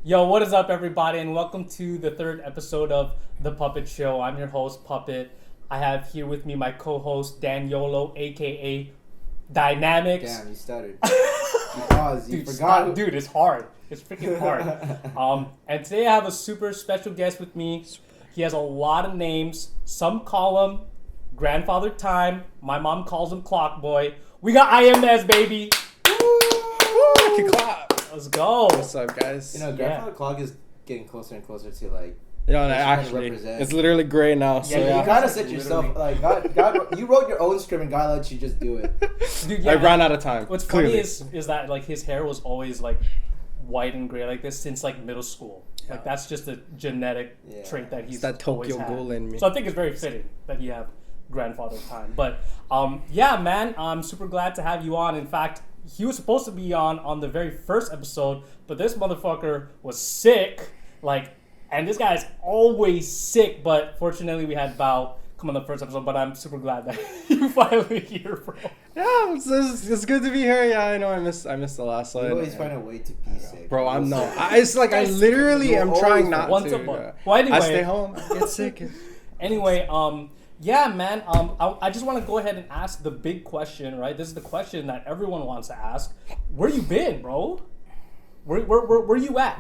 Yo, what is up, everybody, and welcome to the third episode of The Puppet Show. I'm your host, Puppet. I have here with me my co-host, Daniolo, a.k.a. Dynamics. Damn, you stuttered. You paused. You forgot. Dude, it's hard. It's freaking hard. And today I have a super special guest with me. He has a lot of names. Some call him Grandfather Time. My mom calls him Clock Boy. We got IMS, baby. Woo! Clap. Let's go. What's up, guys? You know, Grandfather Clock is getting closer and closer to like. You know, It's actually, represent. it's literally gray now. So Yeah, You yeah, gotta set yourself like God. You wrote your own script and God let you just do it. Dude, I ran out of time. What's clearly. funny is that like his hair was always like white and gray like this since like middle school. Like that's just a genetic trait that he's It's that always Tokyo had. Ghoul in me. So I think it's very fitting that you have Grandfather Time. But yeah, man, I'm super glad to have you on. In fact, he was supposed to be on the very first episode, but this motherfucker was sick. And this guy is always sick. But fortunately, we had Bao come on the first episode. But I'm super glad that you're finally here, bro. Yeah, it's good to be here. Yeah, I know I missed the last one. You always find a way to be sick. Bro, I'm not. It's like I literally am trying not Once to. a month. Yeah. Well, anyway. I stay home. I get sick. Anyway, yeah, man. I just want to go ahead and ask the big question, right? This is the question that everyone wants to ask. Where you been, bro? Where you at?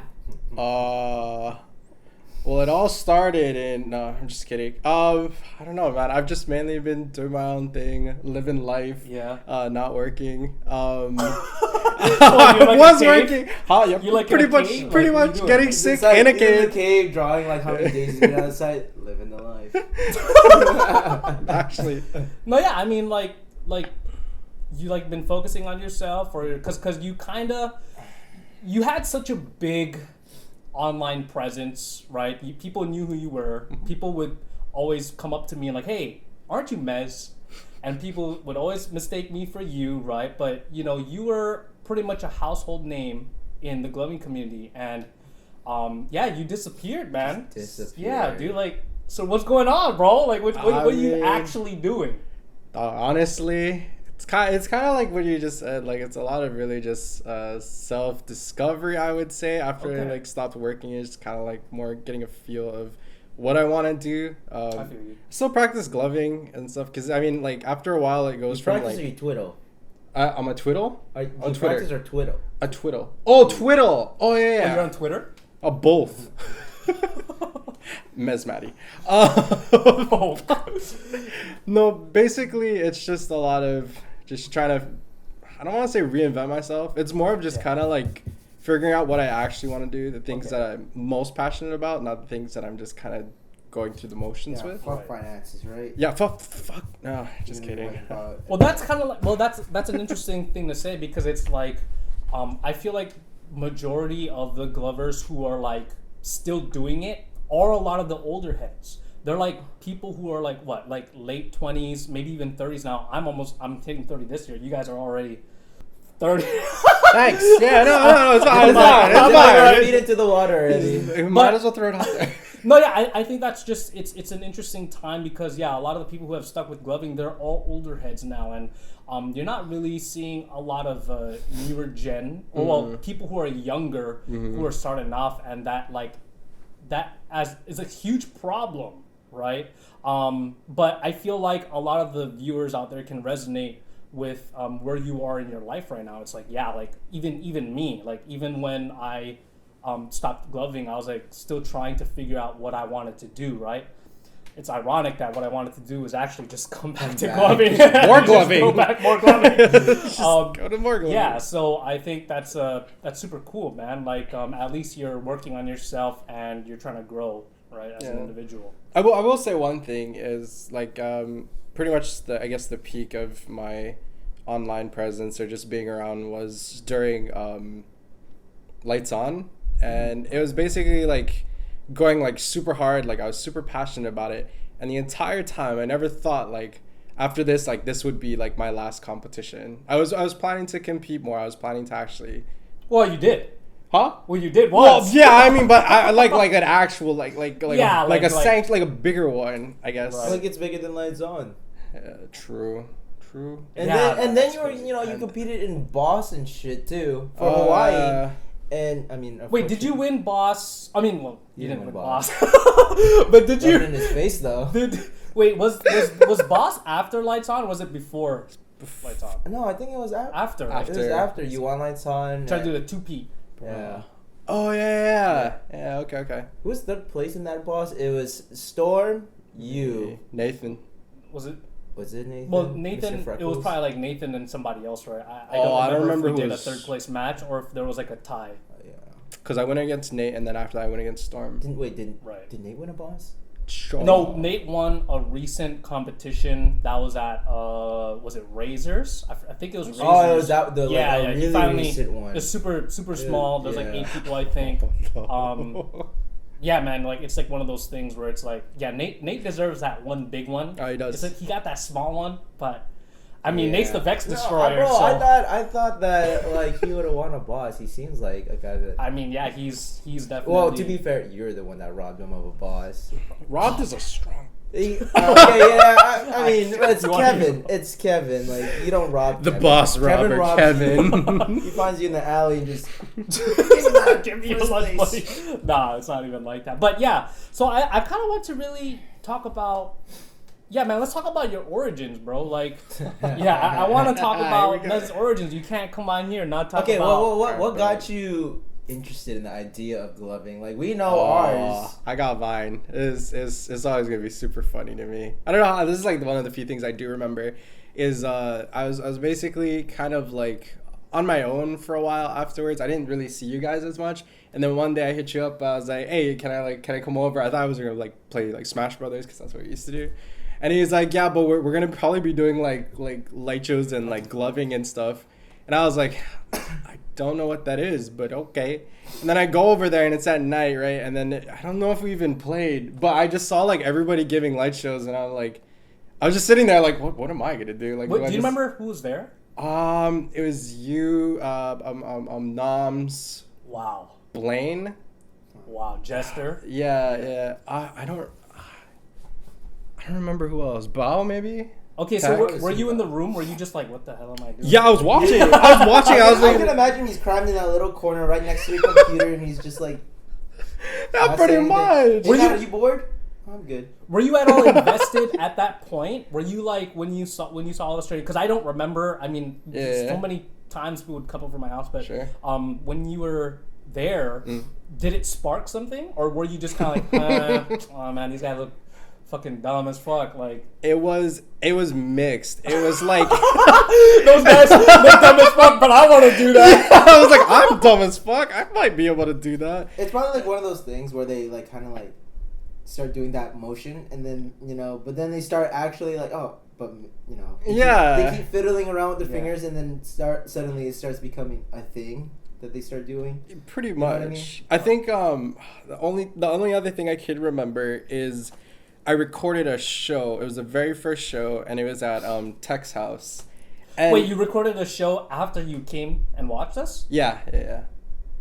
Well, it all started in. No, I'm just kidding. I don't know, man. I've just mainly been doing my own thing, living life. Yeah. Not working. You're I like was a cave? working. Huh, yeah, You like in pretty a much, cave? pretty Like, what much you getting doing? sick It's like in a in the cave. cave, drawing like how many days you get outside, living the life. Actually, No, yeah. I mean, like you like been focusing on yourself, or because you had such a big online presence, right? People knew who you were. People would always come up to me and like, "Hey, aren't you Mez?" And people would always mistake me for you, right? But you know, you were pretty much a household name in the gloving community, and yeah, you disappeared, man. Disappeared. Yeah, dude. Like, so what's going on, bro? Like, what are you mean- actually doing? honestly, it's kind of like what you just said. Like, it's a lot of really just self-discovery, I would say. After Okay. I like stopped working, it's kind of like more getting a feel of what I want to do. I feel you. Still practice gloving and stuff because I mean, like after a while, it goes You from practice or like you twiddle? I'm a twiddle. Are you On Twitter. practice or twiddle? A twiddle. Oh, twiddle. Oh yeah, Oh, yeah. you're on Twitter? Both. Mesmatty. Oh. No, basically, it's just a lot of just trying to. I don't want to say reinvent myself. It's more of just Yeah. kind of like figuring out what I actually want to do, the things Okay. that I'm most passionate about, not the things that I'm just kind of going through the motions Yeah, with. fuck finances, right? Yeah, fuck. No, just Even kidding. about- Well, that's kind of like that's an interesting thing to say because it's like I feel like majority of the glovers who are like still doing it are a lot of the older heads. They're like people who are like what, like late 20s, maybe even 30s now. I'm hitting 30 this year. You guys are already 30. Thanks. Yeah, no, it's fine. It's fine, fine. I'm It's fine. Feed into the water already. fine. Might as well throw it out there. No, yeah, I think that's just it's an interesting time because yeah, a lot of the people who have stuck with gloving, they're all older heads now, and you're not really seeing a lot of newer gen, or well, people who are younger who are starting off, and that as is a huge problem, right? But I feel like a lot of the viewers out there can resonate with where you are in your life right now. It's like yeah, like even me, like even when I stopped gloving, I was like still trying to figure out what I wanted to do, right? It's ironic that what I wanted to do was actually just come back to back. gloving. More Just gloving. go back, more gloving. Go to more gloving. Yeah, so I think that's super cool, man. Like at least you're working on yourself and you're trying to grow, right, as an Yeah. individual. I will say one thing is like pretty much the peak of my online presence or just being around was during Lights On, and it was basically like going like super hard, like I was super passionate about it, and the entire time I never thought like after this like this would be like my last competition. I was planning to compete more. I was planning to actually Well, you did. Huh? Well, you did Well, once. yeah, I mean, but I like an actual like Yeah, a, like- a sanct like a bigger one, I guess. Right. Like it's bigger than Lights On. True. And Yeah, then that's you were, crazy. you know, you And- competed in Boston shit too for Hawaii. And I mean, Wait, did you win boss? I mean, well, you didn't win boss. boss. But did you? in his face though. Wait, was boss after Lights On? Or was it before Lights On? No, I think it was After. It was after you won Lights On. Try to do the 2P. Yeah. Oh yeah. Okay. Who was third place in that boss? It was Storm, you. Nathan. Was it? Was it Nathan? Well, Mr. Nathan. It was Freckles? probably like Nathan and somebody else, right? I I don't don't remember if remember we who did a was- third place match or if there was like a tie. Yeah. Because I went against Nate, and then after that I went against Storm. Did Right. Nate win a boss? Sure. No, Nate won a recent competition that was at was it Razors? I think it was Razors. Oh, it was that the yeah, like, yeah. a He really finally recent one. it's super small. There's like yeah. 8 people, I think. Yeah, man, like it's like one of those things where it's like, yeah, Nate deserves that one big one. Oh, he does. It's like he got that small one, but I mean, Yeah. Nate's the Vex No, Destroyer. bro, so I thought that like he would have won a boss. He seems like a guy that. I mean, yeah, he's definitely. Well, to be fair, you're the one that robbed him of a boss. Robbed is a strong. Okay, yeah. I mean, it's You want Kevin. It's Kevin. Like you don't rob The Kevin. boss Kevin robber, robs Kevin. you. He finds you in the alley and just. Give me a lunch money. Nah, it's not even like that. But yeah, so I kind of want to really talk about. Yeah, man, let's talk about your origins, bro. Like, yeah, I want to talk about Ned's origins. You can't come on here and not talk Okay, about. well, what got you interested in the idea of gloving? Like we know ours. I got mine. It's always gonna be super funny to me. I don't know how, this is like one of the few things I do remember. Is I was basically kind of like on my own for a while afterwards. I didn't really see you guys as much, and then one day I hit you up. I was like, hey, can I come over? I thought I was gonna like play like Smash Brothers because that's what we used to do. And he's like, yeah, but we're gonna probably be doing like light shows and like gloving and stuff. And I was like, I don't know what that is, but okay. And then I go over there and it's at night, right? And then I don't know if we even played, but I just saw like everybody giving light shows, and I'm like, I was just sitting there like, what am I gonna do? Like, Wait, do you remember who was there? It was you, Noms, Wow, Blaine. wow, Jester. Yeah. I don't remember who else. Bao maybe. Okay, so Tech? were you in the room? Were you just like, what the hell am I doing? Yeah, I was watching. I was I like, can imagine he's crammed in that little corner right next to your computer, and he's just like. yeah, not pretty saying anything. much. Hey, Matt, are you bored? I'm good. Were you at all invested at that point? Were you like when you saw all the straight? Because I don't remember. I mean, Yeah. so many times people would come over my house, but Sure. When you were there, did it spark something, or were you just kind of like, oh man, these guys look fucking dumb as fuck? Like It was mixed. It was like those guys look dumb as fuck, but I want to do that. I was like, I'm dumb as fuck. I might be able to do that. It's probably like one of those things where they like kind of like start doing that motion, and then but then they start actually like, oh, but they keep fiddling around with their Yeah. fingers, and then suddenly it starts becoming a thing that they start doing. Pretty know what much. I mean? I think the only other thing I could remember is I recorded a show. It was the very first show, and it was at Tech's house. And Wait, you recorded a show after you came and watched us? Yeah.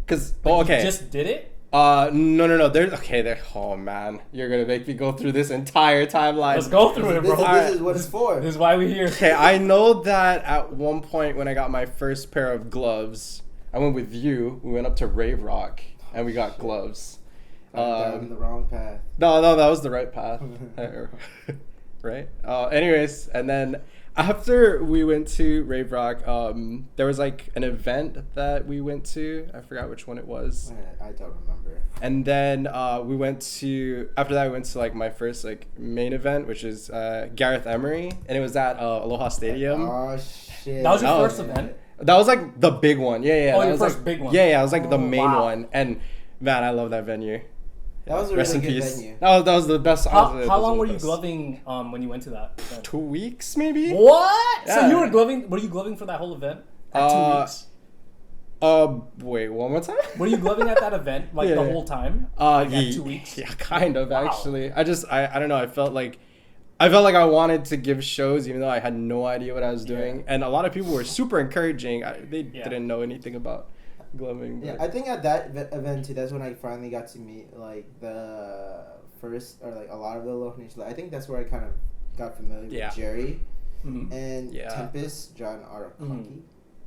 Cause Like, okay. you just did it? No. There. Oh man, you're gonna make me go through this entire timeline. Let's go through it, This, bro. this is what it's for. This is why we're here. Okay, I know that at one point when I got my first pair of gloves, I went with you. We went up to Rave Rock and we got gloves. Down the wrong path. No, that was the right path. Right? Anyways, and then after we went to Rave Rock, there was like an event that we went to. I forgot which one it was. I don't remember. And then after that we went to like my first like main event, which is Gareth Emery, and it was at Aloha Stadium. Oh shit! That was your Oh, first event? That was like the big one. Yeah. Oh, that your was first like, big one. Yeah, it was like the main wow. one. And man, I love that venue. That was a Rest really in good peace. venue. That was the best. How long were you gloving when you went to that event? 2 weeks maybe. What? So Yeah. you were gloving? Were you gloving for that whole event? At 2 weeks? Wait, one more time. Were you gloving at that event like the Yeah. whole time? Like at 2 weeks? Yeah, kind of Wow. actually. I don't know. I felt like I wanted to give shows even though I had no idea what I was doing, Yeah. and a lot of people were super encouraging. They Yeah. didn't know anything about gloving. Yeah, But I think at that event too, that's when I finally got to meet like the first or like a lot of the Aloha Nation. I think that's where I kind of got familiar Yeah. with Jerry Mhm. and Yeah. Tempest, John Arakaki.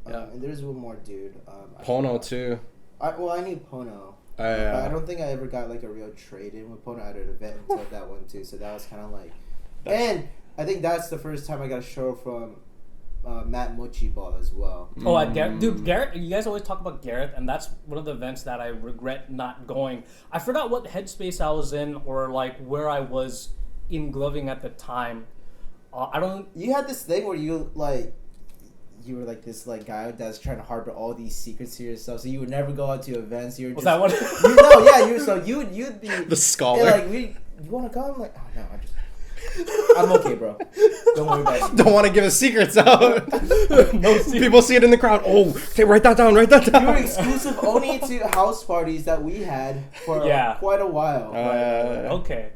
Yeah. And there's one more dude. Pono too. I knew Pono. But I don't think I ever got like a real trade in with Pono at an event until that one too. So that was kind of like, and I think that's the first time I got a show from Matt Mochi Ball as well. Oh, at Gareth, dude, Gareth. You guys always talk about Gareth, and that's one of the events that I regret not going. I forgot what headspace I was in, or like where I was in gloving at the time. I don't. You had this thing where you were like this like guy that's trying to harbor all these secrets to yourself, so you would never go out to events. You were Was just, that what? you'd be the scholar. like, you want to come? I'm like, oh no, I'm okay, bro. Don't worry about it. Don't want to give his secrets out. No secrets. People see it in the crowd. Oh, okay, write that down. You were exclusive only to house parties that we had for quite a while. Okay.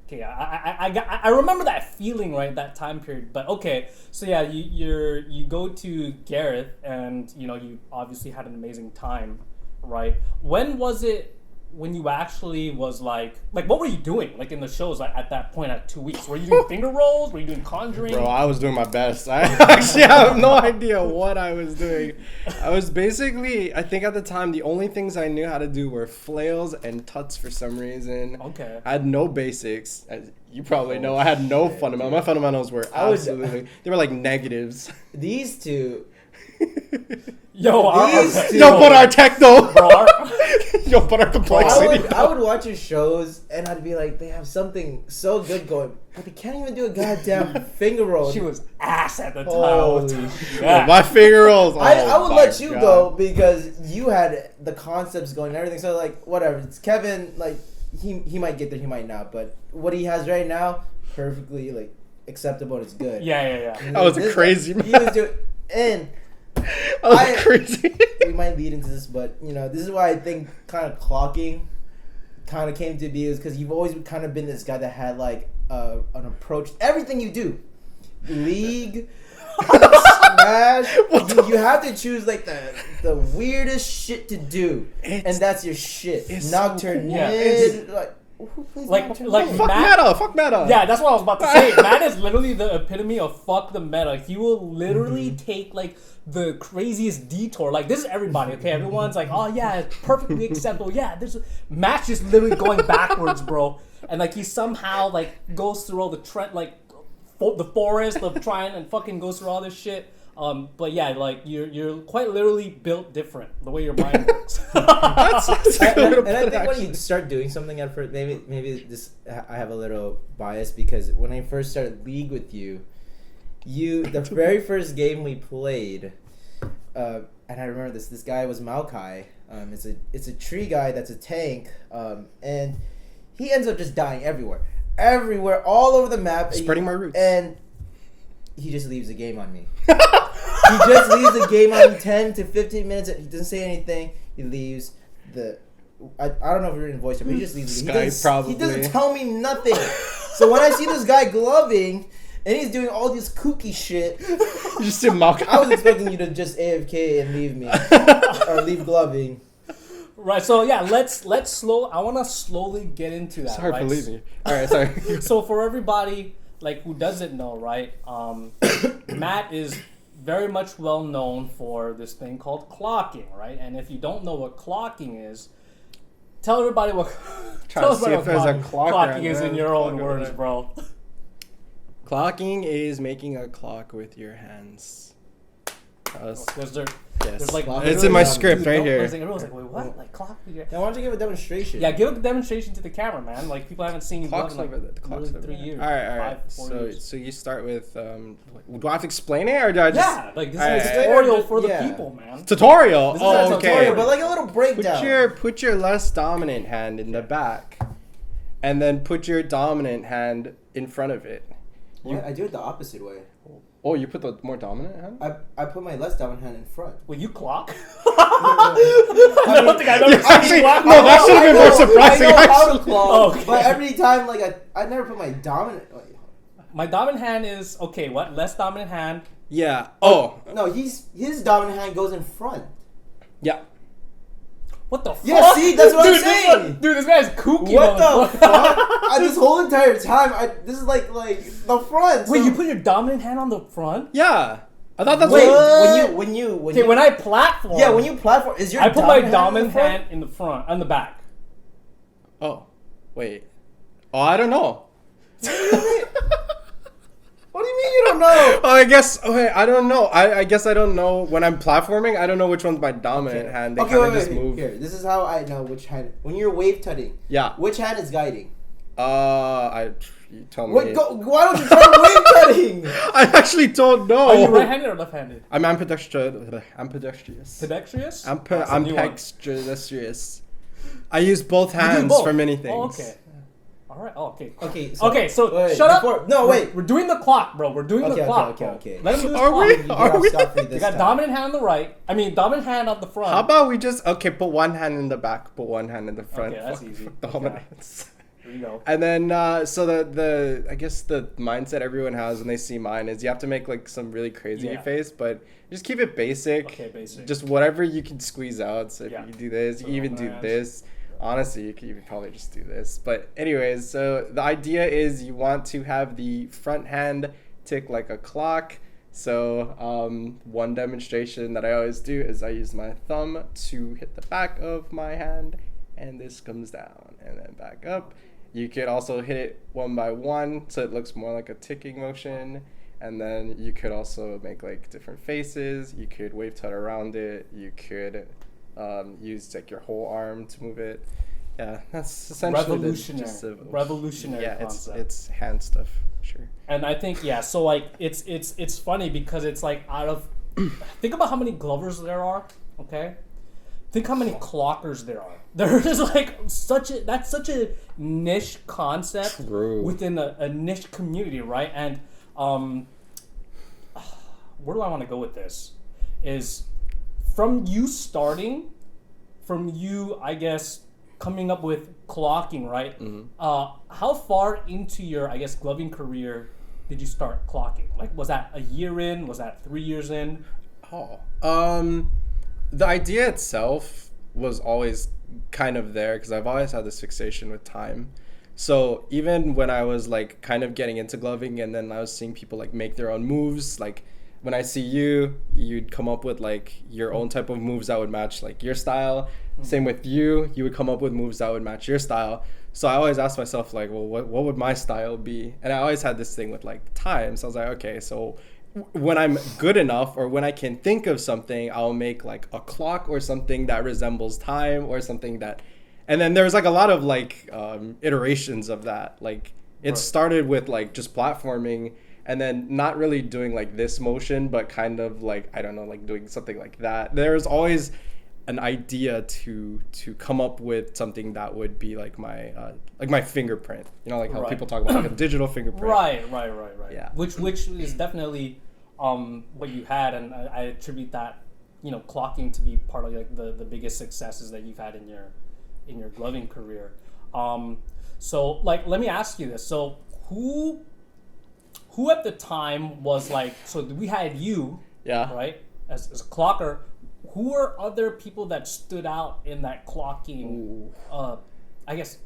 Okay, I remember that feeling, right, that time period. But okay, so yeah, you go to Gareth, and you obviously had an amazing time, right? When was it when you actually was like what were you doing like in the shows like at that point at 2 weeks? Were you doing finger rolls? Were you doing conjuring? Bro, I was doing my best. I actually have no idea what I was doing. I was basically, I think at the time, the only things I knew how to do were flails and tuts for some reason. Okay. I had no basics. As you probably know, I had no fundamentals. My fundamentals were absolutely, they were like negatives. These two. Yo, but our tech though. Bro, but our complexity. I would watch his shows and I'd be like, they have something so good going, but they can't even do a goddamn finger roll. She was ass at the time. Holy shit. Yeah. My finger rolls. I would let you go because you had the concepts going and everything. So like, whatever. It's Kevin. Like he might get there, he might not. But what he has right now, perfectly like acceptable. It's good. Yeah. That was a crazy. He was doing and. I was crazy. We might lead into this, but this is why I think kind of clocking kind of came to be is because you've always kind of been this guy that had like an approach. Everything you do, League, Smash, you have to choose like the weirdest shit to do, and that's your shit. Nocturne, Fuck meta. Yeah, that's what I was about to say. Matt is literally the epitome of fuck the meta. He will literally take like the craziest detour. Like this is everybody, okay? Everyone's like, oh yeah, it's perfectly acceptable. Yeah, Matt's just literally going backwards, bro. And like he somehow like goes through all the the forest of trying and fucking goes through all this shit. But yeah, like you're quite literally built different the way your mind works. And I think when you start doing something at first, maybe this I have a little bias because when I first started League with you, the very first game we played, and I remember this guy was Maokai. It's a tree guy that's a tank, and he ends up just dying everywhere, all over the map, spreading my roots, and he just leaves the game on me. He just leaves the game on 10 to 15 minutes. He doesn't say anything. He leaves I don't know if we're in voice, but he just leaves. He doesn't tell me nothing. So when I see this guy gloving and he's doing all this kooky shit, you just did mock. I was expecting you to just AFK and leave me or leave gloving. Right. So yeah, let's I want to slowly get into that. Sorry right? for leaving. All right. Sorry. So for everybody like who doesn't know, right? Matt is very much well known for this thing called clocking, right? And if you don't know what clocking is, tell everybody what. Tell us if there's a clocking is in your own words, bro. Clocking is making a clock with your hands. There's like it's in my script right here. Everyone's like, wait, what? Like clock? Now, why don't you give a demonstration? Yeah, give a demonstration to the camera, man. Like people haven't seen you glove in like clock's really 3 years. All right. 4 years. So you start with. Do I have to explain it or do I just? Yeah, like this is a tutorial for the people, man. Tutorial. This is a tutorial, but like a little breakdown. Put your less dominant hand in the back, and then put your dominant hand in front of it. I do it the opposite way. Oh, you put the more dominant hand? I put my less dominant hand in front. Will you clock? I don't think I've ever seen you clock. No, that should have been more surprising. I know how to clock, but every time, like, I never put my dominant... My dominant hand is... Okay, what? Less dominant hand? Yeah. Oh. No, his dominant hand goes in front. Yeah. What the fuck? Yeah, see, that's what I'm saying. This guy's kooky. What the fuck? This whole entire time, this is like the front. Wait, you put your dominant hand on the front? Yeah. I thought that's Wait, what. when you Okay, when I platform, yeah, when you platform, is your I put my dominant dominant hand hand in the front, on the back. Oh, wait. Oh, I don't know. What do you mean you don't know? Oh, I guess. Okay, I don't know. I guess I don't know when I'm platforming. I don't know which one's my dominant hand. They kind of just move. Here, this is how I know which hand. When you're wave tutting, Yeah. which hand is guiding? You tell me. Why don't you try wave tutting? I actually don't know. Are you right-handed or left-handed? I'm ambidextrous. Ambidextrous. Pedestrious? Ambidextrous. I use both You do hands both. for many things. Oh, okay. All right. Oh, okay. Okay. So wait, shut before- up. No, wait. We're doing the clock, bro. We're doing the clock. Okay. Let him do his Are clock. we? You get Are off we? scot-free You this got time. dominant hand on the right. I mean, dominant hand on the front. How about we just put one hand in the back, put one hand in the front. Okay, that's easy. Dominance. Here you go. And then so the I guess the mindset everyone has when they see mine is you have to make like some really crazy Yeah. face, but just keep it basic. Okay, basic. Just whatever you can squeeze out. So if Yeah. you do this, you So can even do hands. this. Honestly, you could even probably just do this. But anyways, so the idea is you want to have the front hand tick like a clock. So one demonstration that I always do is I use my thumb to hit the back of my hand, and this comes down and then back up. You could also hit it one by one, so it looks more like a ticking motion. And then you could also make like different faces. You could wave tut around it. You could use like your whole arm to move it. Yeah, that's essentially Revolutionary yeah, concept. it's hand stuff, sure. And I think so like it's funny because it's like out of think about how many glovers there are, okay? Think how many clockers there are. There is like such a niche concept True. within a niche community, right? And where do I want to go with this? Is from you, I guess, coming up with clocking, right? Mm-hmm. How far into your, I guess, gloving career did you start clocking? Like, was that a year in? Was that 3 years in? Oh, the idea itself was always kind of there because I've always had this fixation with time. So even when I was like kind of getting into gloving and then I was seeing people like make their own moves, like when I see you'd come up with like your own type of moves that would match like your style. Same with you would come up with moves that would match your style. So I always asked myself like, well, what would my style be? And I always had this thing with like time. So I was like, okay, so when I'm good enough or when I can think of something, I'll make like a clock or something that resembles time or something that, and then there's like a lot of like iterations of that. Like it Right. started with like just platforming and then not really doing like this motion, but kind of like, I don't know, like doing something like that. There's always an idea to come up with something that would be like my fingerprint, you know, like how Right. people talk about like a digital fingerprint. Right. Yeah. Which is definitely what you had, and I attribute that, clocking to be part of like the biggest successes that you've had in your gloving career. So like, let me ask you this: so who at the time was like? So we had you, Yeah. right, as a clocker. Who are other people that stood out in that clocking? I guess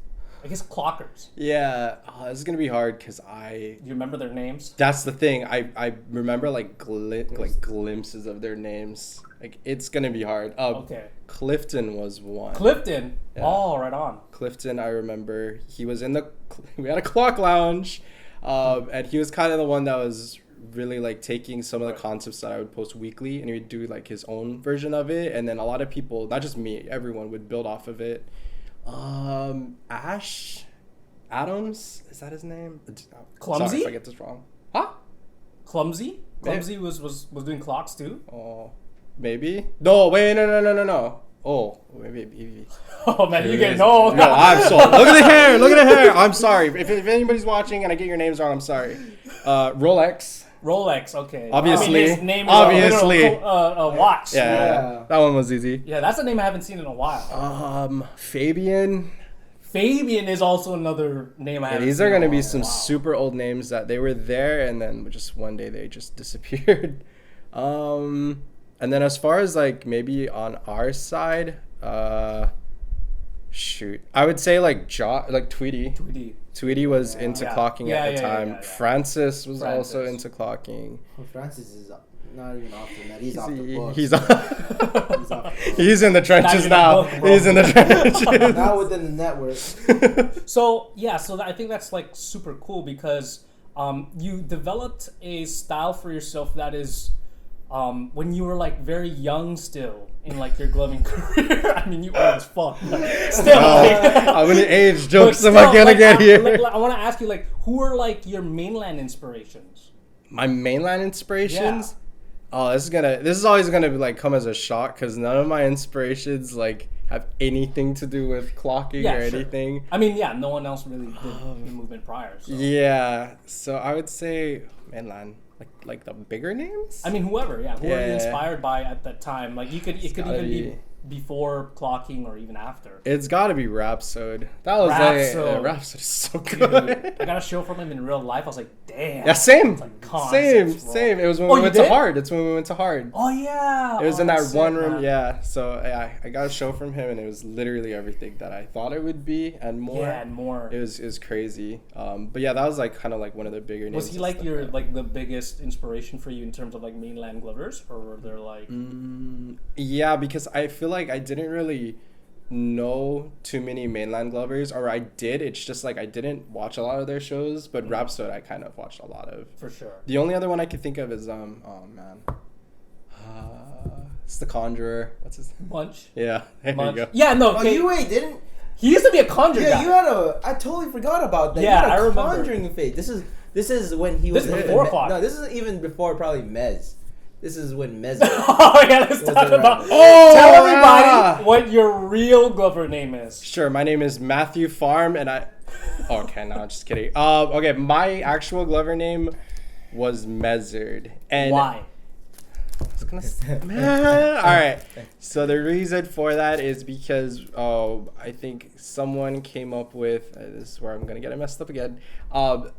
clockers. Yeah, this is gonna be hard because Do you remember their names? that's the thing. I remember like glimpses of their names. Like it's gonna be hard. Okay. Clifton was one. Clifton. Yeah. Oh, right on. Clifton, I remember he was in we had a clock lounge, and he was kind of the one that was really like taking some of the concepts that I would post weekly, and he would do like his own version of it, and then a lot of people, not just me, everyone would build off of it. Ash Adams, is that his name? Clumsy? Sorry if I get this wrong. Huh? Clumsy was doing clocks too. Oh, maybe. No, wait, no. Oh, maybe. Oh man, you get no. No, I'm sorry. Look at the hair. Look at the hair. I'm sorry. If anybody's watching and I get your names wrong, I'm sorry. Rolex. Rolex. Okay. Obviously. I mean, his name is Obviously. a watch. Yeah, that one was easy. Yeah, that's a name I haven't seen in a while. Fabian. Fabian is also another name I Yeah, haven't these seen are in a gonna be while. some Wow. super old names that they were there and then just one day they just disappeared. And then as far as like maybe on our side, shoot, I would say like Tweety. Tweety was into Yeah. clocking Yeah, at the yeah, time. yeah. Francis was also Francis. into clocking. Francis is not even off the net. He's off the books. He's He's off the He's in the trenches even a now. book, bro. He's in the trenches. Not within the network. So yeah, I think that's like super cool because you developed a style for yourself that is when you were like very young still in like your gloving career. I mean, you old as fuck, but still. How many age jokes but am I still, gonna like, get here? I want to ask you, like, who are like your mainland inspirations? My mainland inspirations. Oh, this is always gonna be like come as a shock because none of my inspirations like have anything to do with clocking Yeah, or sure. anything. I mean, yeah, no one else really did the movement prior. So. Yeah, so I would say mainland, like the bigger names. I mean, whoever, who are you Yeah. inspired by at that time? Like, it could gotta even be be- before clocking or even after. It's got to be Rhapsode. That was Rhapsode. Rhapsode is so Dude, good. I got a show from him in real life. I was like, damn. Yeah, same, like concepts, bro. same. It was when Oh, we you went did? to Hard. It's when we went to Hard. Oh yeah. It was Oh, in that that's one sick, room, man. yeah. So yeah, I got a show from him, and it was literally everything that I thought it would be and more. Yeah, and more. It was crazy. But yeah, that was like kind of like one of the bigger names. Was he and like stuff your that- like the biggest inspiration for you in terms of like mainland glovers, or were there like? Yeah, because I feel like I didn't really know too many mainland glovers, or I did. It's just like I didn't watch a lot of their shows, but Rhapsode I kind of watched a lot of. For sure. The only other one I could think of is it's the Conjurer. What's his name? Munch. Yeah, there Munch. you go. Yeah, no. Oh, Okay. you wait, didn't? He used to be a conjurer Yeah, guy. you had a. I totally forgot about that. Yeah, you had I a remember. Conjuring fate. This is when he This was is in before Me- Clock. No, this is even before probably Mez. This is when Mez. Oh yeah, let's Was talk it about. right? Oh, Tell everybody yeah. what your real glover name is. Sure, my name is Matthew Farm, and I. Okay, no, just kidding. Okay, my actual Glover name was Mezzard, and Why? I was gonna all right. So the reason for that is because I think someone came up with this is where I'm gonna get it messed up again.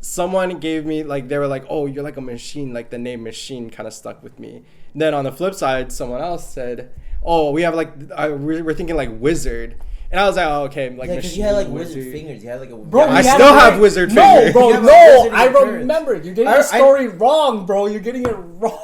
Someone gave me like they were like, "Oh, you're like a machine." Like the name machine kind of stuck with me. Then on the flip side, someone else said, "Oh, we have like we're thinking like wizard." And I was like, "Oh, okay." Like Yeah, because machine, you had like wizard fingers. You had like a. Bro, I he had still a have very- wizard No, fingers. bro, You have, no. like, wizard I appearance. remember. You're getting I- the story wrong, bro. You're getting it wrong.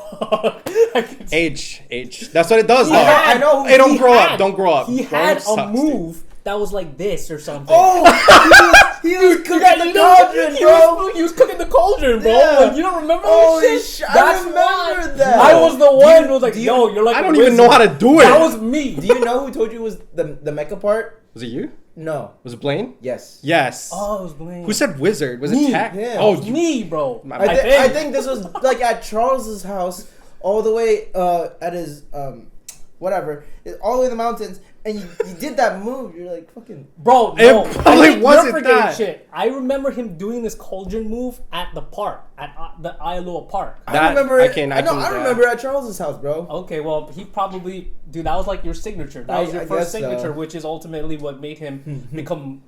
I can see- H. That's what it does, He though. had- I know. Hey, don't he grow had- up. Don't grow up. He Growing had up a sucks, dude. move that was like this or something. Oh, he was cooking Yeah, the you know, cauldron, he bro. he was cooking the cauldron, bro. Yeah. Like, you don't remember Holy that shit? shit, I That's remember why. that. I was the Do one you- who was like, do you- "Yo, you're like." I a don't even wizard." know how to do it. That was me. Do you know who told you was the mecha part? Was it you? No. Was it Blaine? Yes. Yes. Oh, it was Blaine. Who said wizard? Was Me. it Tech? Yeah. Oh, It was me, bro. My- I think this was like at Charles's house, all the way at his whatever, all the way in the mountains, and you did that move. You're like fucking. Bro, It no. probably I think wasn't you're forgetting that. shit. I remember him doing this cauldron move at the park, at the Iowa Park. That- I remember. I it. can- I know. I I can- remember at Charles's house, bro. Okay, well, he probably, dude, that was like your signature. That was your I first guess so. signature, which is ultimately what made him become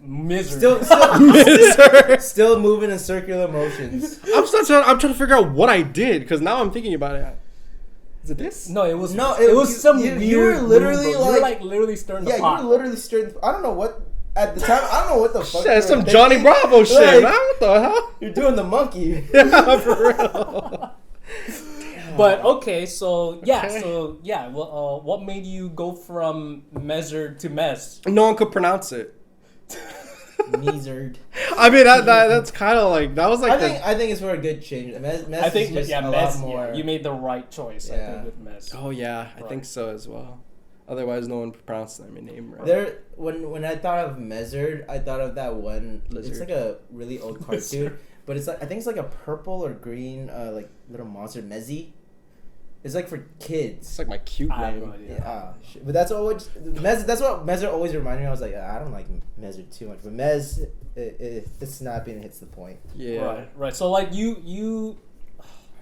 Still, miserable. Wizard. still moving in circular motions. I'm trying to figure out what I did because now I'm thinking about it. Is it this? No, it was No, it was you- some you weird. were literally move, bro. You were like- like literally stirring Yeah, the pot. you were literally straight. I don't know what at the time. I don't know what the fuck. Shit, that's you were some Johnny thinking. Bravo shit, Like, man. What the hell? You're doing the monkey. Yeah, for real. But okay, so yeah, Okay. Well, what made you go from measured to mess? No one could pronounce it. Measured. I mean, that's kind of like that was like I think it's for a good change. Mess I think is just yeah, a mess. lot more. Yeah, you made the right choice. I Yeah. think with mess. Oh yeah, I Right. think so as well. Otherwise, no one pronounced my name right. There, when I thought of Measured, I thought of that one. It's Lizard. like a really old cartoon, Lizard. but it's like I think it's like a purple or green like little monster Mezzy. It's like for It's kids. like my cute I have no name. idea. Yeah, shit. But that's always that's what Mezzer always reminded me. I was like, I don't like Measured too much, but Mez, it's snappy and it hits the point. Yeah. Right. So like you,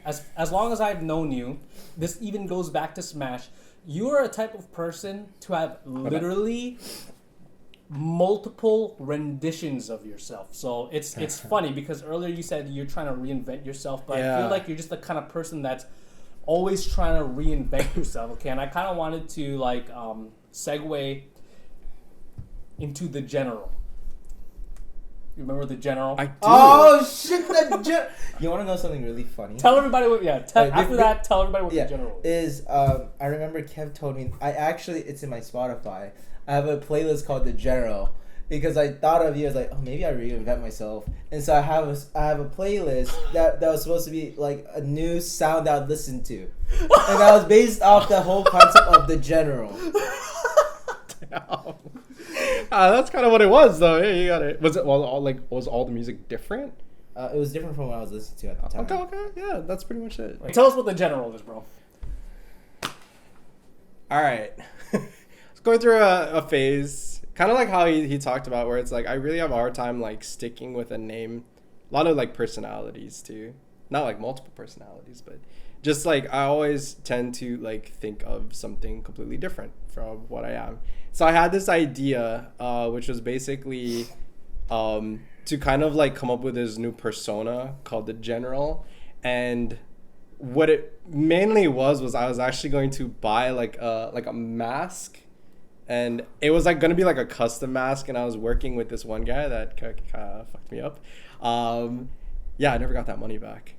as long as I've known you, this even goes back to Smash. You are a type of person to have literally multiple renditions of yourself. So it's funny because earlier you said you're trying to reinvent yourself, but I Yeah. feel like you're just the kind of person that's always trying to reinvent yourself. Okay, and I kind of wanted to like segue into the general. You remember the general? I do. Oh shit! You want to know something really funny? Tell everybody what. Yeah. After that, tell everybody what Yeah, the general is. I remember Kev told me. It's in my Spotify. I have a playlist called The General because I thought of you as like, oh, maybe I reinvent myself, and so I have a playlist that was supposed to be like a new sound I'd listen to, and that was based off the whole concept of The General. Damn. That's kind of what it was, though. Yeah, you got it. Was it was all the music different? It was different from what I was listening to at the time. Okay, yeah, that's pretty much it. Tell us what the general is, bro. All right, let's go through a phase, kind of like how he talked about, where it's like I really have a hard time like sticking with a name. A lot of like personalities too, not like multiple personalities, but just like I always tend to like think of something completely different from what I am. So I had this idea, which was basically to kind of like come up with this new persona called the General. And what it mainly was I was actually going to buy like a mask, and it was like going to be like a custom mask, and I was working with this one guy that kind of fucked me up. Yeah, I never got that money back.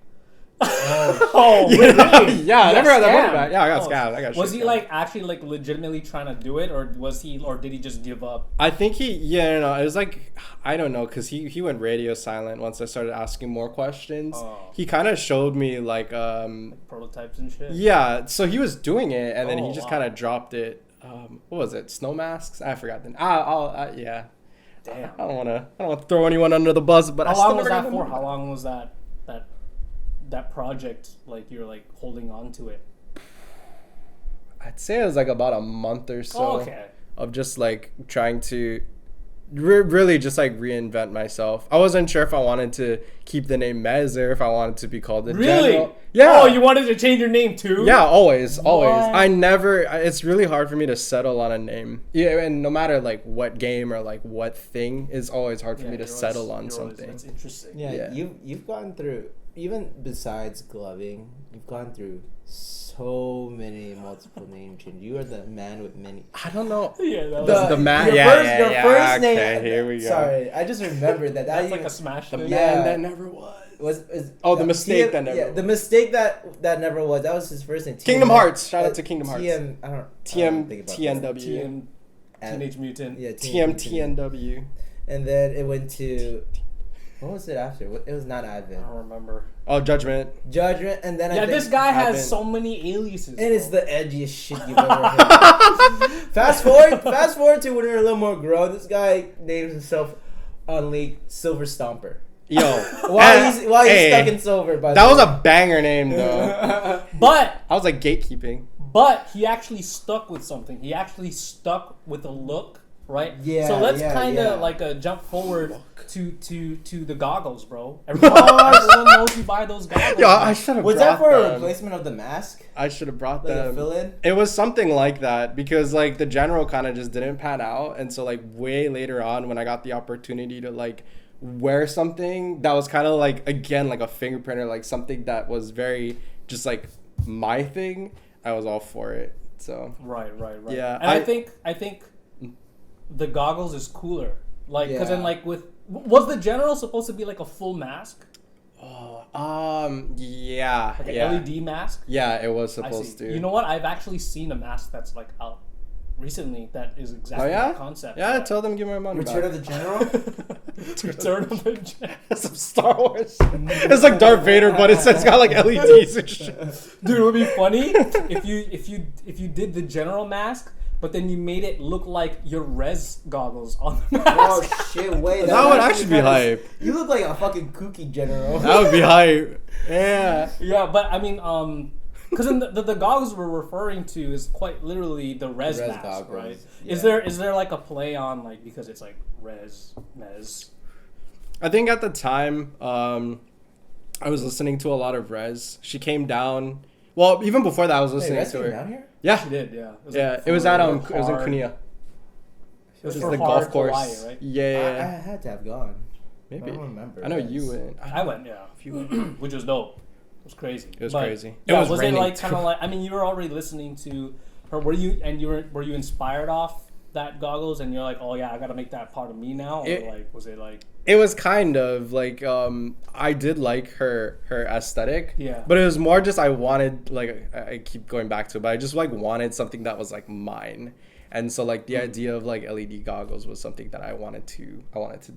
Oh, really? Yeah, I never got that money back. Yeah, I got scammed. Was he like actually like legitimately trying to do it, or did he just give up? I think it was like, I don't know, because he went radio silent once I started asking more questions. He kind of showed me like prototypes and shit. Yeah, so he was doing it, and then he just kind of dropped it. What was it? Snow masks? I forgot. Yeah. Damn. I don't want to throw anyone under the bus, but how long was that for? How long was that project, like you're like holding on to it? I'd say it was like about a month or so of just like trying to really just like reinvent myself. I wasn't sure if I wanted to keep the name Mez or if I wanted to be called the General. Yeah. Oh, you wanted to change your name too? Yeah, always. It's really hard for me to settle on a name. Yeah, and no matter like what game or like what thing, it's always hard for me to settle on something. That's interesting. Yeah, you've gone through, even besides gloving, you've gone through so many multiple name changes. You are the man with many. I don't know. Yeah, that was the man. Your first name. Okay, here we go. Sorry, I just remembered that. That's like a smash. The thing. man that never was. The mistake that never. Yeah, the mistake that never was. That was his first name. Kingdom Hearts. Shout out to Kingdom Hearts. TMTNW. Teenage Mutant. Yeah, TMTNW. And then it went to. What was it after? It was not Advent. I don't remember. Oh, Judgment. And then I think this guy Advent. has so many aliases. And it's the edgiest shit you've ever heard. Fast forward to when you're a little more grown. This guy names himself on League Silver Stomper. Yo, while he's stuck in silver. That was a banger name though. But I was like gatekeeping. But he actually stuck with something. He actually stuck with a look. Right. Yeah. So let's kind of like jump forward to the goggles, bro. Everyone knows you buy those goggles. Yeah, I should have. Was that for a replacement of the mask? I should have brought like them. A fill-in? It was something like that because like the General kind of just didn't pan out, and so like way later on when I got the opportunity to like wear something that was kind of like again like a fingerprint or like something that was very just like my thing, I was all for it. So right. Yeah, and I think the goggles is cooler, like because then like was the General supposed to be like a full mask? Yeah, like an LED mask. Yeah, it was supposed to. You know what? I've actually seen a mask that's like out recently that is exactly that concept. Yeah, tell them give my money Return back. of the General. Return of the General. Some Star Wars. It's like Darth Vader, but it's got like LEDs and shit. Dude, it would be funny if you did the General mask, but then you made it look like your res goggles on the mask. Oh shit! Wait, that would actually be hype. You look like a fucking kooky General. That would be hype. Yeah. Yeah, but I mean, because the goggles we're referring to is quite literally the res mask, goggles, right? Yeah. Is there like a play on like because it's like res mez? I think at the time, I was listening to a lot of Rez. She came down. Well, even before that, I was listening to her. Down here? Yeah, she did. Yeah, it was at it was in Kunia. It was the golf course, Hawaii, right? Yeah, I had to have gone. Maybe. I don't remember. I know you went. I went. Yeah, which was dope. It was crazy. It was crazy. Yeah, was it like kind of like? I mean, you were already listening to her. Were you inspired off that goggles, and you're like, oh yeah, I gotta make that part of me now, or like was it like? It was kind of like I did like her aesthetic. Yeah. But it was more just I wanted, like, I keep going back to it, but I just like wanted something that was like mine. And so like the idea of like LED goggles was something that I wanted to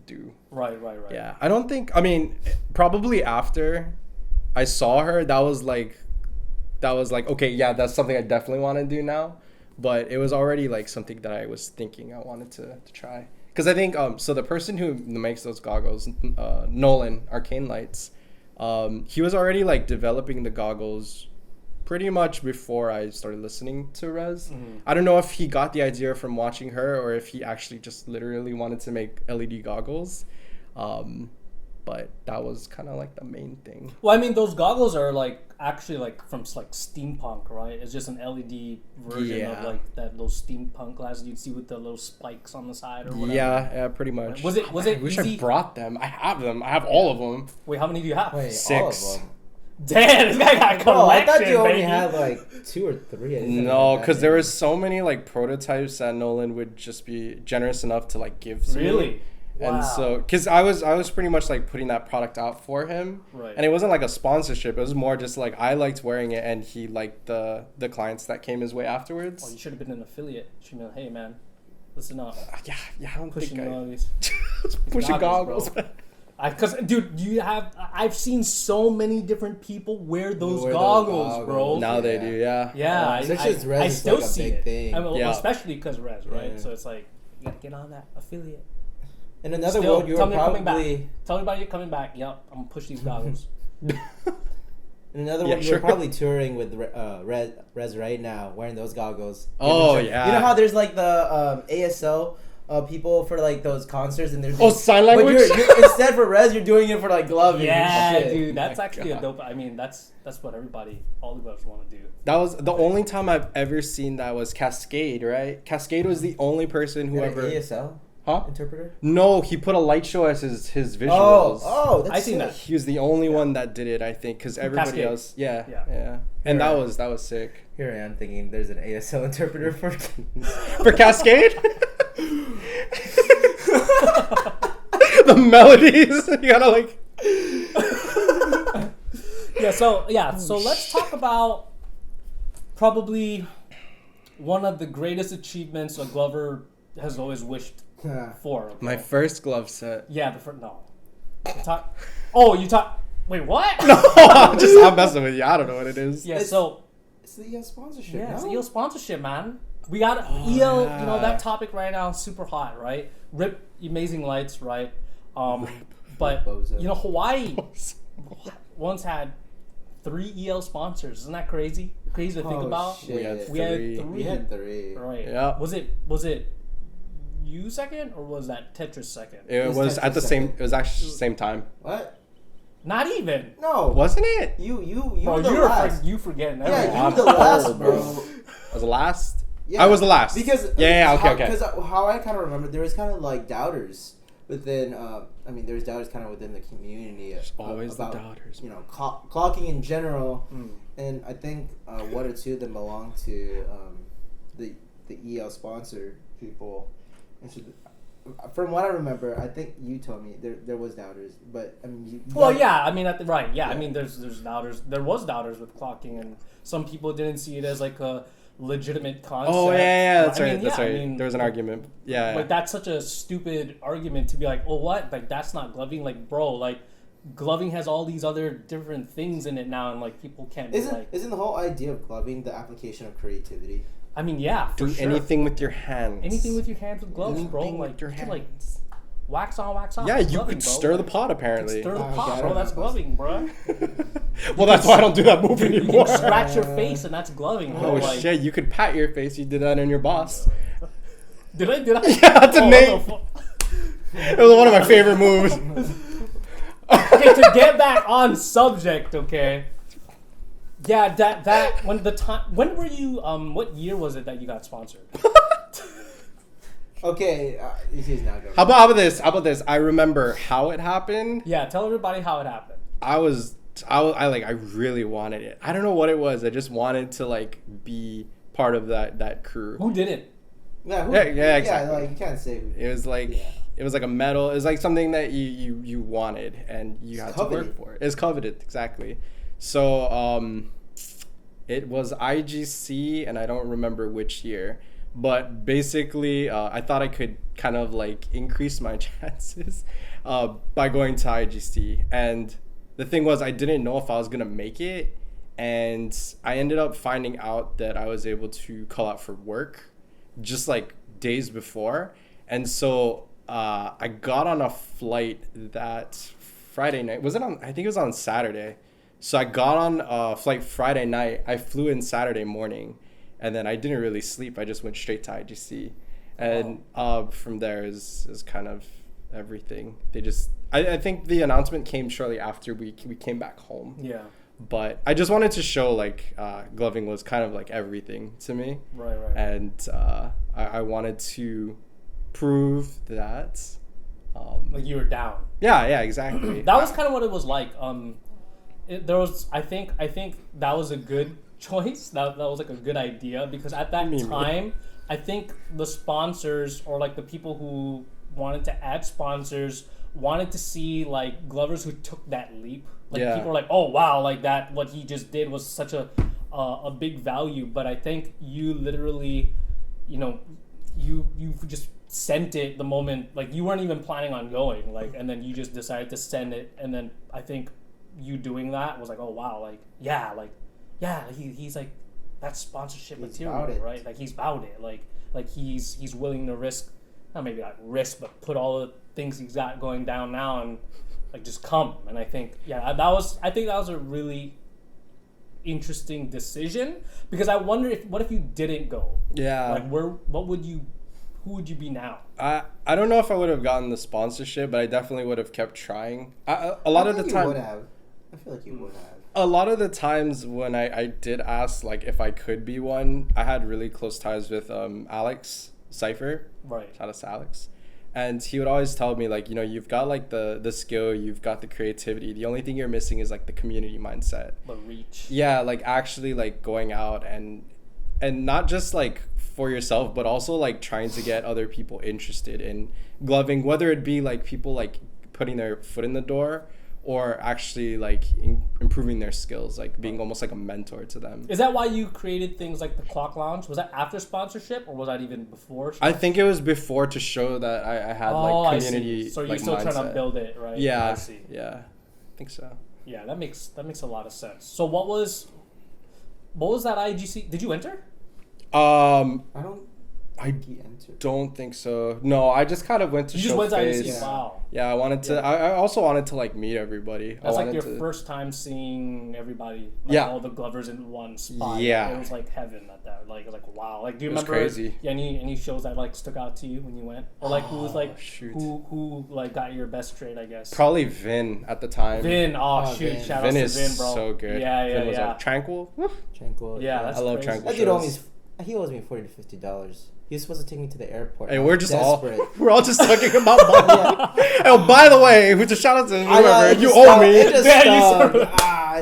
do. Right. Yeah. I don't think, I mean, probably after I saw her, that was like okay, yeah, that's something I definitely want to do now. But it was already like something that I was thinking I wanted to try. Because I think, so the person who makes those goggles, Nolan, Arcane Lights, he was already like developing the goggles pretty much before I started listening to Rez. Mm-hmm. I don't know if he got the idea from watching her or if he actually just literally wanted to make LED goggles. But that was kind of like the main thing. Well, I mean, those goggles are like actually like from like steampunk, right? It's just an LED version of like those steampunk glasses you'd see with the little spikes on the side or whatever. Yeah, pretty much. Was it I wish easy? I brought them. I have them. I have all of them. Wait, how many do you have? Wait, 6. all of them. Damn, this guy got a collection, Bro, I thought you only baby. had like 2 or 3. I didn't No, have that because there many. was so many like prototypes that Nolan would just be generous enough to like give to me. Really? And Wow. so, because I was pretty much like putting that product out for him, Right. and it wasn't like a sponsorship. It was more just like I liked wearing it, and he liked the clients that came his way Oh, afterwards. you should have been an affiliate. You should have been, hey man, listen up. Yeah, I don't Pushing think all I these. pushing goggles, goggles. Because, dude, I've seen so many different people wear those Wear those goggles, bro. goggles. Now they Yeah. do, yeah. Yeah, Especially as Rez I is still like a see big it. thing. I mean, Yeah. especially because Rez, right? Yeah. So it's like, you gotta get on that affiliate. In another Still, world, you tell were me you're coming back. probably... Tell me about you coming back. Yep, I'm gonna push these goggles. In another Yeah, world, you sure. were probably touring with Rez right now, wearing those goggles. Oh, You yeah. know how there's like the ASL people for like those concerts, and there's Oh, sign language? But you're, instead for Rez, you're doing it for like gloving. Yeah, and shit. dude, that's my actually a God. dope. I mean, that's what all the us want to do. That was the only time I've ever seen that was Cascade, right? Cascade was the only person who You had ever... an ASL Huh? interpreter. No, he put a light show as his visuals. That's I seen sick. that. He was the only one that did it, I think, because everybody Cascade. else, yeah. Yeah. And Yeah. that was sick. Here I am thinking there's an ASL interpreter for. For Cascade, the melodies, you gotta like. So let's talk about probably one of the greatest achievements a Glover has always wished for. Okay? My first glove set. Yeah, the first no. You talk. Wait, what? No, I'm messing with you. I don't know what it is. Yeah, It's- so It's the sponsorship. yeah, it's no? EL sponsorship, man. We got EL. yeah. You know that topic right now is super hot, right? Rip Amazing Lights, right? But Bozo. you know Hawaii once had 3 EL sponsors. Isn't that crazy? Crazy to think Oh, about. shit. We had We had three. 3. We had 3. Right. Yeah. Was it you second or was that Tetris second? It was was at the Tetris same. second. It was actually same time, What? Not even. No. wasn't it? You Bro, were the you're last. you forgetting Yeah, everything. you were I'm the last, old, bro. I was the last. Yeah, I was the last. Because Okay. Because how I kind of remember, there was kind of like doubters within. I mean, there's doubters kind of within the community. There's always about, the doubters. You know, clocking in general, Mm. and I think 1 or 2 of them belong to the EL sponsor people. And so from what I remember, I think you told me there was doubters, but I mean, Well, yeah, I mean, right, yeah, I Yeah. mean, there's doubters. There was doubters with clocking, and some people didn't see it as like a legitimate concept. Oh yeah, that's I right. mean, That's yeah, I right. mean, There was an argument. Yeah. Like that's such a stupid argument to be like, oh, what? Like that's not gloving. Like, bro, like gloving has all these other different things in it now, and like people can't. Be like, Isn't the whole idea of gloving the application of creativity? I mean, yeah, for Do sure. anything with your hands. Anything with your hands with gloves, bro. Anything Like with your you can, like hands. wax on, wax off. Yeah, It's you gloving, could bro. stir the Like, pot you apparently. could stir the Oh, pot, okay, I bro. don't That's know. gloving, bro. Well, that's why I don't do that move You anymore. can scratch your face, and that's gloving, bro. Oh like, shit! You could pat your face. You did that in your boss. Did I? Yeah, that's a Oh, name. what the It was one of my favorite moves. fuck? Okay, to get back on subject, okay. Yeah, that when the time when were you what year was it that you got sponsored? Okay, this is not going. How about this? How about this? I remember how it happened. Yeah, tell everybody how it happened. I really wanted it. I don't know what it was. I just wanted to like be part of that crew. Who did it? Yeah, Yeah, exactly. Like you can't say. It was like it was like a medal. It was like something that you wanted and you had coveted. to work for. It's coveted, exactly. So it was IGC, and I don't remember which year, but basically I thought I could kind of like increase my chances by going to IGC. And the thing was, I didn't know if I was gonna make it, and I ended up finding out that I was able to call out for work just like days before. And so I got on a flight that Friday night. Was it on? I think it was on Saturday. So I got on a flight Friday night. I flew in Saturday morning, and then I didn't really sleep. I just went straight to IGC, and from there is kind of everything. They just I think the announcement came shortly after we came back home. Yeah. But I just wanted to show like gloving was kind of like everything to me. Right. And I wanted to prove that. Like you were down. Yeah, exactly. That was kind of what it was like. There was, I think that was a good choice. That was like a good idea because at that time, I think the sponsors or like the people who wanted to add sponsors wanted to see like Glovers who took that leap. Like people were like, oh wow, like that what he just did was such a big value. But I think you literally, you just sent it the moment, like you weren't even planning on going, like, and then you just decided to send it, and then I think you doing that was like, oh wow, like he's like that's sponsorship material, right? Like he's about it, like he's willing to risk, not maybe not risk, but put all the things he's got going down now and like just come. And I think that was a really interesting decision because I wonder what if you didn't go? Yeah. Like who would you be now? I don't know if I would have gotten the sponsorship, but I definitely would have kept trying. A lot of the time, I feel like you would have. A lot of the times when I did ask like if I could be one, I had really close ties with Alex Cypher. Right. Shout out to Alex. And he would always tell me like, you've got like the skill, you've got the creativity. The only thing you're missing is like the community mindset. The reach. Yeah, like actually like going out and not just like for yourself, but also like trying to get other people interested in gloving, whether it be like people like putting their foot in the door or actually like improving their skills, like being almost like a mentor to them. Is that why you created things like the Clock Lounge? Was that after sponsorship or was that even before? I think it was before to show that I had like community. I see. So you're like, still mindset. trying to build it, right? Yeah, I see. Yeah, I think so. Yeah, that makes a lot of sense. So what was that IGC? Did you enter? I don't think so. No, I just kind of went to show face. IGC. Wow. Yeah, I wanted to. I also wanted to like meet everybody. That's like your first time seeing everybody. Like, all the Glovers in one spot. Yeah, it was like heaven at that. Like it was like wow. Like do you remember? Crazy. Yeah, any shows that like stuck out to you when you went, or like who was like who like got your best trade? I guess probably Vin at the time. Vin. Vin. Shout out to Vin, bro. So good. Yeah. Vin was like Tranquil. Tranquil. Yeah, that's I love crazy. Tranquil. He owes me $40 to $50. He was supposed to take me to the airport. Hey, we're desperate. all just talking about money. Oh, by the way, we just shout out to whoever. You owe me.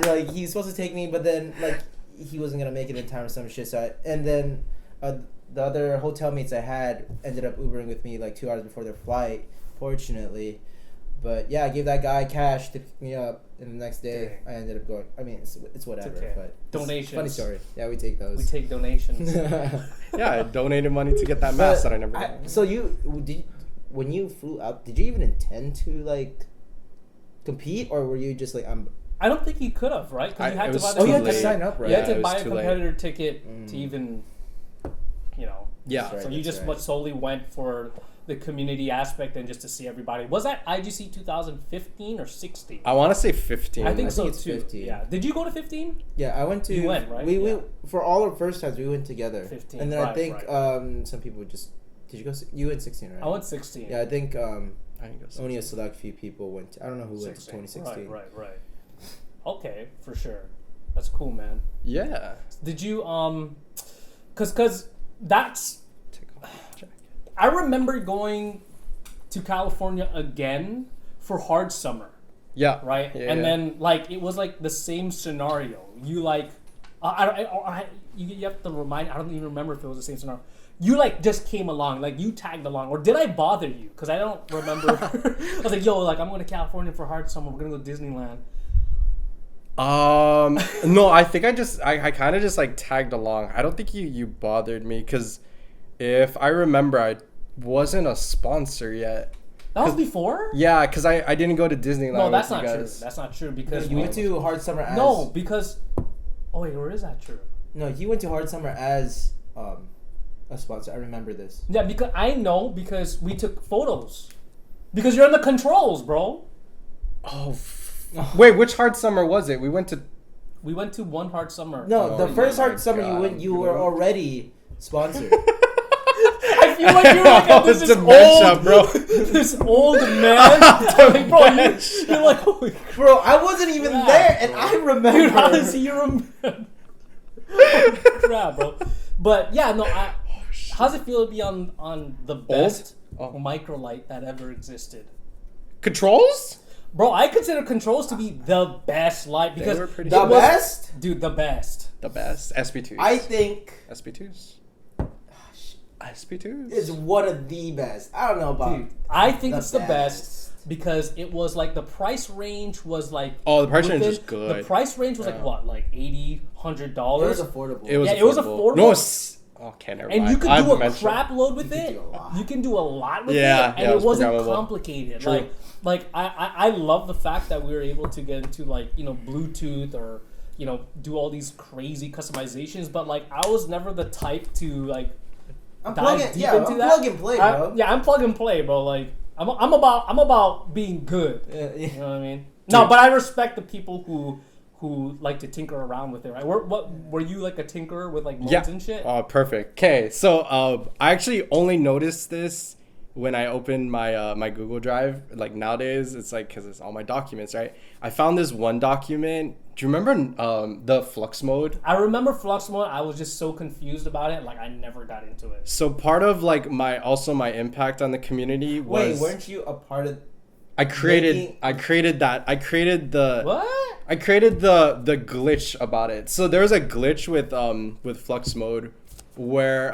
Like he's supposed to take me, but then like he wasn't gonna make it in time or some shit. So and then the other hotel mates I had ended up Ubering with me like 2 hours before their flight, fortunately. But yeah, I gave that guy cash to pick me up, and the next day I ended up going. I mean, it's whatever. It's okay. But donations. Funny story. Yeah, we take those. We take donations. Yeah, I donated money to get that mask that I never got. So when you flew out, did you even intend to like compete, or were you just like I don't think you could have, right? Because you had to buy you had to sign up, right? You had to buy a competitor ticket to even, Yeah. So you just solely went for the community aspect and just to see everybody. Was that IGC 2015 or 16? I want to say 15. I think so it's too. 15. Yeah. Did you go to 15? Yeah, I went to. You went, right? We for all our first times we went together. 15. And then right, I think right. some people just. Did you go? You went 16, right? I went 16. Yeah, I think only a select few people went. I don't know who went to 2016. Right. Okay, for sure. That's cool, man. Yeah. Did you cause that's. I remember going to California again for Hard Summer. Yeah. Right? Yeah, and then, like, it was, like, the same scenario. You, like... you have to remind... I don't even remember if it was the same scenario. You like just came along, like you tagged along, or did I bother you? Because I don't remember. I was like, yo, like I'm going to California for hard summer. We're gonna go to Disneyland. No, I think I kind of just like tagged along. I don't think you bothered me because if I remember, I wasn't a sponsor yet. That was before? Yeah, because I didn't go to Disneyland. No, that's with not you true. guys. That's not true because You went to Hard Summer as... No, because oh wait, or is that true? No, you went to Hard Summer as a sponsor. I remember this. Yeah, because I know because we took photos. Because you're in the controls, bro. Oh, wait, which hard summer was it? We went to one hard summer. No, the Oh first my Hard Summer you God, went, you were already sponsored. I feel like you're like Oh, this it's is dementia, old, bro. this old man. Like, bro, you're like, holy Bro, I wasn't even crap, there, and bro. I remember. Dude, how does he remember? Holy crap, bro. But yeah, no. How's it feel to be on the best microlight that ever existed? Controls? Bro, I consider controls to be the best light because were pretty The best? dude, the best. The best. SP2s. I think SP2s. SP2s. is one of the best. I don't know about... Dude, I think The it's the best. best because it was like the price range was like Oh, the price range within- was good. The price range was like what, like $80, $100. It was affordable. It was Yeah, affordable. it was affordable. No, okay, never And mind. you could I've do a mentioned- crap load with You could it. do a lot. You can do a lot with Yeah, it, and yeah, it it was wasn't programmable. complicated. True. Like I love the fact that we were able to get into like Bluetooth or do all these crazy customizations. But like I was never the type to like I'm dive plug deep yeah, into I'm that. plug and play, bro. Yeah, I'm plug and play, bro. Like I'm about being good. Yeah, yeah. You know what I mean? No, but I respect the people who like to tinker around with it, right? Were you like a tinkerer with like modes and shit? Oh, perfect. Okay, so I actually only noticed this when I opened my my Google Drive. Like nowadays, it's like because it's all my documents, right? I found this one document. Do you remember the Flux mode? I remember Flux mode. I was just so confused about it. Like I never got into it. So part of like my impact on the community was Wait, weren't you a part of... I created making- I created the What? I created the glitch about it. So there's a glitch with Flux mode where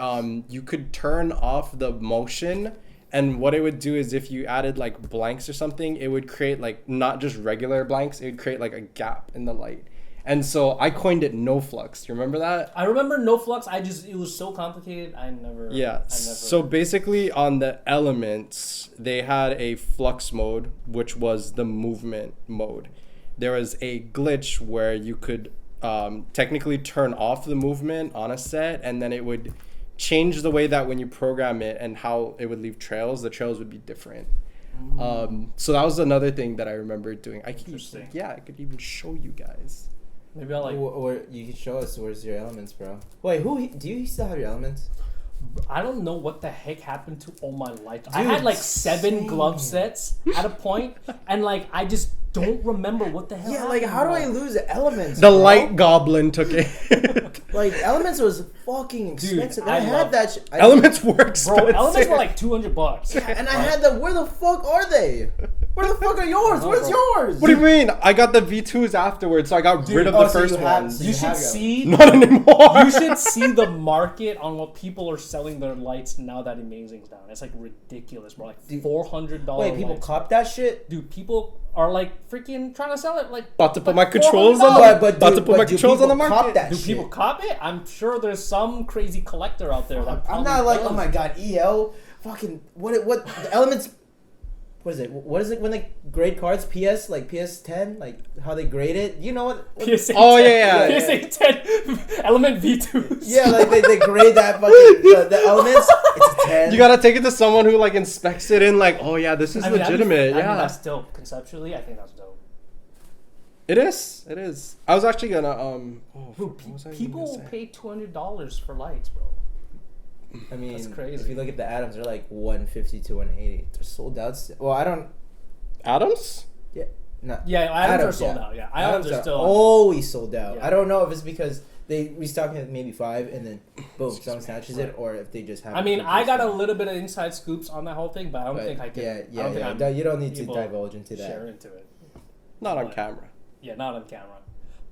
you could turn off the motion, and what it would do is if you added like blanks or something, it would create like not just regular blanks, it would create like a gap in the light. And so I coined it no flux. Do you remember that? I remember no flux. It was so complicated. I never. So basically on the elements, they had a flux mode, which was the movement mode. There was a glitch where you could technically turn off the movement on a set, and then it would change the way that when you program it and how it would leave trails, the trails would be different. So that was another thing that I remember doing. I could even show you guys. Maybe I'll like. Or you can show us where's your elements, bro. Wait, do you still have your elements? I don't know what the heck happened to all my lights. I Dude, had like 7 same. glove sets at a point, and like I just don't remember what the hell. Yeah, like happened, how do bro. I lose elements? The bro? light goblin took it. Like elements was fucking expensive. I I had love- that. Elements were expensive. Bro, elements were like $200. And I had the. Where the fuck are they? Where the fuck are yours? Where's yours? What do you mean? I got the V2s afterwards, so I got rid of oh, the so first you have- ones. so You you should have see. Not anymore. You should see the market on what people are selling their lights now that Amazing's down. It's like ridiculous, bro. Like $400. Wait, people lights. cop that shit? Dude, people are like freaking trying to sell it. Like About to put my like controls $400. on the But about to put my do controls on the people market. cop that Do shit? people cop it? I'm sure there's some crazy collector out there. That I'm probably not like, does. oh my god, EL, fucking what the elements. What is it? What is it when they grade cards? PS like PS10, like how they grade it. You know what? PSA Oh, 10, yeah, yeah. PSA 10 Element V2s. Yeah, like they grade that fucking the elements. It's a 10. You gotta take it to someone who like inspects it and like, oh yeah, this is legitimate. I mean, Yeah, that's dope. Conceptually, I think that's dope. it is. It is. I was actually gonna Bro, what was I people gonna say? pay $200 for lights, bro. I mean, That's crazy. if you look at the atoms, they're like 150 to 180. They're sold out. Well, I don't. Atoms. Yeah, not. Yeah, items are sold yeah. out. Yeah, items are still. always sold out. Yeah. I don't know if it's because they restock at maybe 5 and then boom, someone snatches it, or if they just have. I mean, I got a little bit of inside scoops on that whole thing, but I don't think I can. Yeah, I don't think I'm you don't need to able divulge into that. share into it. Not on But- camera. Yeah, not on camera.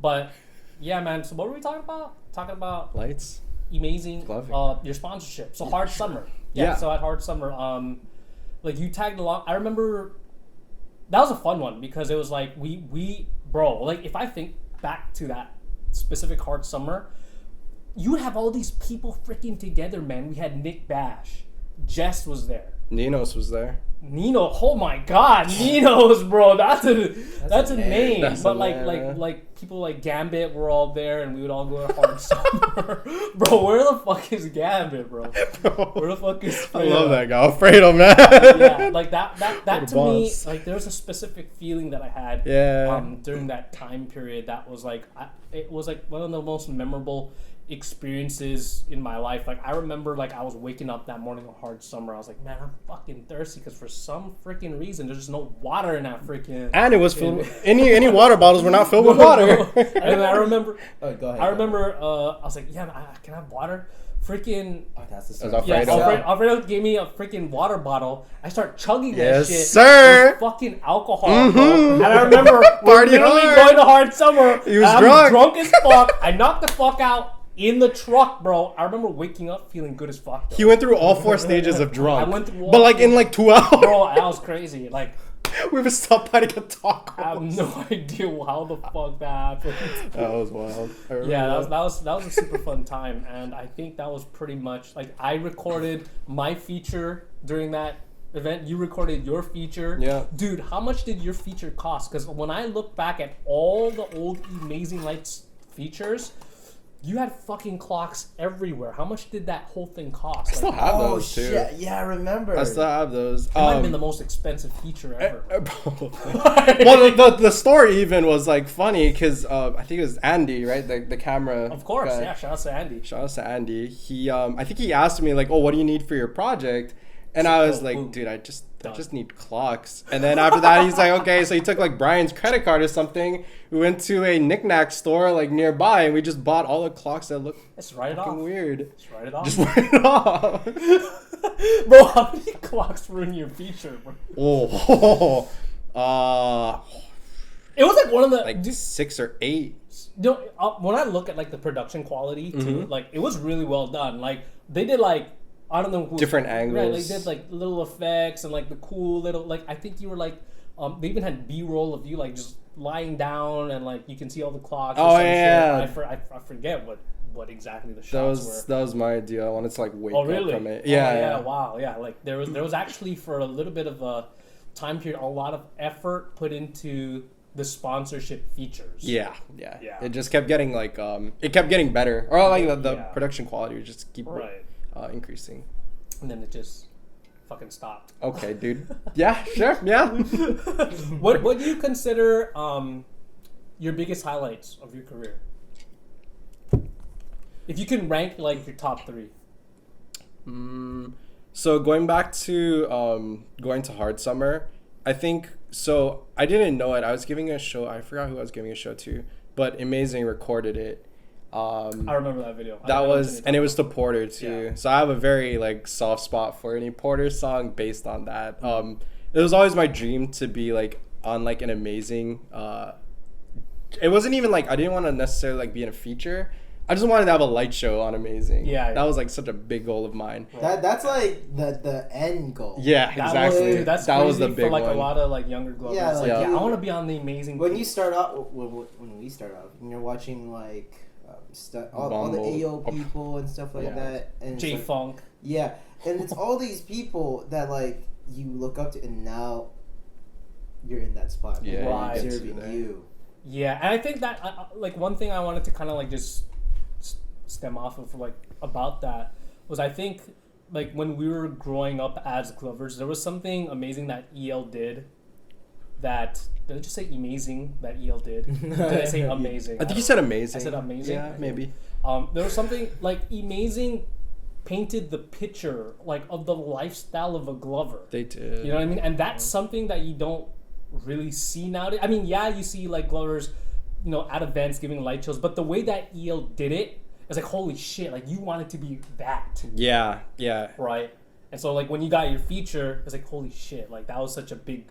But yeah, man. So what were we talking about? Talking about Lights. amazing Gloving. your sponsorship. So Hard Summer. Yeah. So at Hard Summer, like you tagged along. I remember that was a fun one because it was like we bro, like if I think back to that specific Hard Summer, you would have all these people freaking together, man. We had Nick Bash, Jess was there, Ninos was there. Nino. Oh my God, Nino's, bro. That's a name. That's but a like name. like people like Gambit were all there, and we would all go to Hard Summer. Bro, where the fuck is Gambit, bro? Where the fuck is? I love that guy, Alfredo, man. Yeah, like that What a to me, boss. like there was a specific feeling that I had Yeah. during that time period that was like it was like one of the most memorable experiences in my life. Like I remember like I was waking up that morning on Hard Summer. I was like, man, I'm fucking thirsty because for some freaking reason there's just no water in that freaking. And it was filled. Any water bottles were not filled with water. And then I remember. Oh, go ahead. I remember. I was like, yeah, can I have water? Freaking. Oh, that's the That's story. Yeah, Alfredo. Alfredo gave me a freaking water bottle. I start chugging Yes, that shit. sir. With fucking alcohol, bro. And I remember we're Party literally hard. going to Hard Summer. He was and drunk. I'm drunk as fuck. I knocked the fuck out in the truck, bro. I remember waking up feeling good as fuck. He went through all 4 stages of drunk. I went through all but like in like 2 hours. Bro, that was crazy. Like, We were stopped by to get tacos. I have no idea how the fuck that happened. That was wild. I remember Yeah, that was a super fun time, and I think that was pretty much like I recorded my feature during that event. You recorded your feature. Yeah. Dude, how much did your feature cost? Because when I look back at all the old Amazing Lights features, you had fucking clocks everywhere. How much did that whole thing cost? I still Like, have Oh those too. shit! Yeah, I remember. I still have those. it might have been the most expensive feature ever. Well, the story even was like funny because I think it was Andy, right? The camera. Of course, guy. yeah. Shout out to Andy. Shout out to Andy. He I think he asked me like, "Oh, what do you need for your project?" And I was like, boom. "Dude, I just need clocks." And then after that, he's like, "Okay." So he took like Brian's credit card or something. We went to a knickknack store like nearby, and we just bought all the clocks that look Let's write it off. fucking weird. Let's write it off. Just write it off. Bro, how many clocks were in your feature, bro? Oh, It was like one of the like 6 or 8. you know, when I look at like the production quality too, Mm-hmm. like it was really well done. Like they did like I don't know who Different Right, angles. they did like little effects and like the cool little like I think you were like they even had B-roll of you like just lying down and like you can see all the clocks. Oh, or some yeah. shit. I forget what exactly the That shots was were. that was my idea. I wanted to like wake Oh really? up from it. Oh, Yeah, yeah. Wow. Yeah. Like there was actually for a little bit of a time period a lot of effort put into the sponsorship features. Yeah. It just kept getting like it kept getting better, or like the Yeah. production quality would just keep Right. increasing. And then it just fucking stopped. Okay, dude. Yeah, sure. Yeah. What do you consider your biggest highlights of your career? If you can rank like your top 3. So going back to going to Hard Summer, I think so. I didn't know it. I was giving a show. I forgot who I was giving a show to, but Amazing recorded it. I remember that video. That was, and it was to Porter too. Yeah. So I have a very like soft spot for any Porter song based on that. It was always my dream to be like on like an Amazing. It wasn't even like I didn't want to necessarily like be in a feature. I just wanted to have a light show on Amazing. Yeah. That was like such a big goal of mine. That's like the end goal. Yeah, That exactly. was, that's that was crazy the big for like one. a lot of like younger Glovers. Yeah, like, like, yeah, you- I want to be on the Amazing. When you start out, when we start out, and you're watching like all the Bumble. AO people and stuff like Yeah. that, and it's J like, Funk. yeah, and it's all these people that like you look up to, and now you're in that spot. Yeah, People you get to observing that. you. Yeah, and I think that like one thing I wanted to kind of like just stem off of like about that was I think like when we were growing up as Glovers, there was something amazing that EL did. That did I just say amazing that EL did? Did I say amazing? I think you said Amazing. I said Amazing? Yeah, maybe. There was something like Amazing painted the picture like of the lifestyle of a Glover. They did. You know what I mean? And that's something that you don't really see nowadays. I mean, yeah, you see like Glovers, you know, at events giving light shows, but the way that EL did it is like, holy shit, like you want it to be that, Yeah. right? And so like when you got your feature, it's like, holy shit, like that was such a big,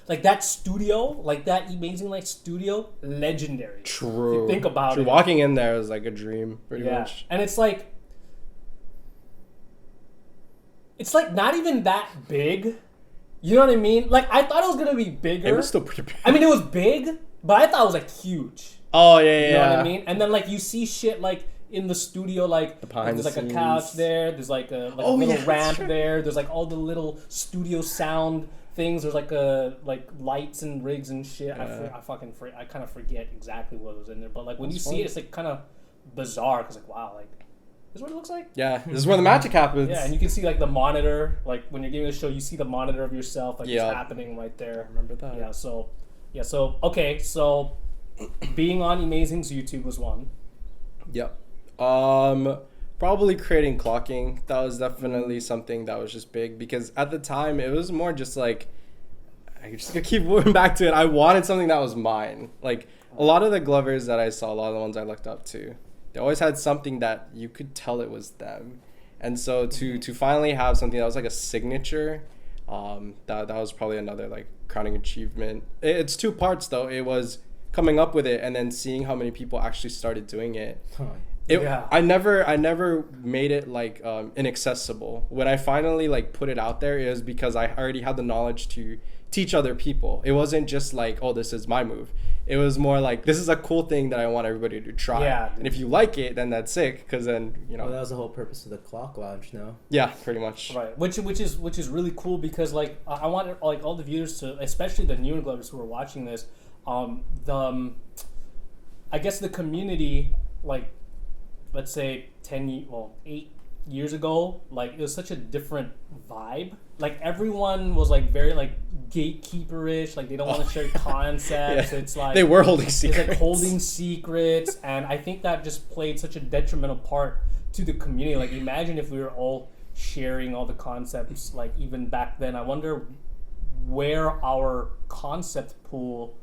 like that studio, like that Amazing Light studio, legendary. True. If you think about True. it. Walking in there was like a dream, pretty Yeah, much. and it's like it's like not even that big. You know what I mean? Like I thought it was gonna be bigger. It was still pretty big. I mean, it was big, but I thought it was like huge. Oh yeah. You know what I mean? And then like you see shit like in the studio, like behind there's the like a scenes. couch there. There's like a Oh, little yeah, ramp that's right. there. There's like all the little studio sound things. There's like lights and rigs and shit. Yeah. I kind of forget exactly what was in there. But like when That's you see fun. it, it's like kind of bizarre because like wow, like this is what it looks like. Yeah, this is where the magic happens. Yeah, and you can see like the monitor. Like when you're giving a show, you see the monitor of yourself. Like Yeah. it's happening right there. Remember that? Yeah. So okay. So being on Amazing's YouTube was one. Yep. Probably creating clocking. That was definitely something that was just big because at the time it was more just like I just gonna keep moving back to it. I wanted something that was mine. Like a lot of the Glovers that I saw, a lot of the ones I looked up to, they always had something that you could tell it was them. And so to finally have something that was like a signature, that was probably another like crowning achievement. It's two parts though. It was coming up with it and then seeing how many people actually started doing it. Yeah. I never made it like inaccessible. When I finally like put it out there, it was because I already had the knowledge to teach other people. It wasn't just like, oh, this is my move. It was more like, this is a cool thing that I want everybody to try. Yeah. And if you like it, then that's sick. Because then Well, that was the whole purpose of the Clock Lounge, no? yeah, pretty much. Right, which is really cool because like I want like all the viewers to, especially the newer Glovers who are watching this, I guess the community, like let's say 8 years ago, like it was such a different vibe. Like everyone was like very like gatekeeperish, like they don't want to share concepts. Yeah. It's like They were holding secrets. It's like holding secrets, and I think that just played such a detrimental part to the community. Like imagine if we were all sharing all the concepts, like even back then. I wonder where our concept pool,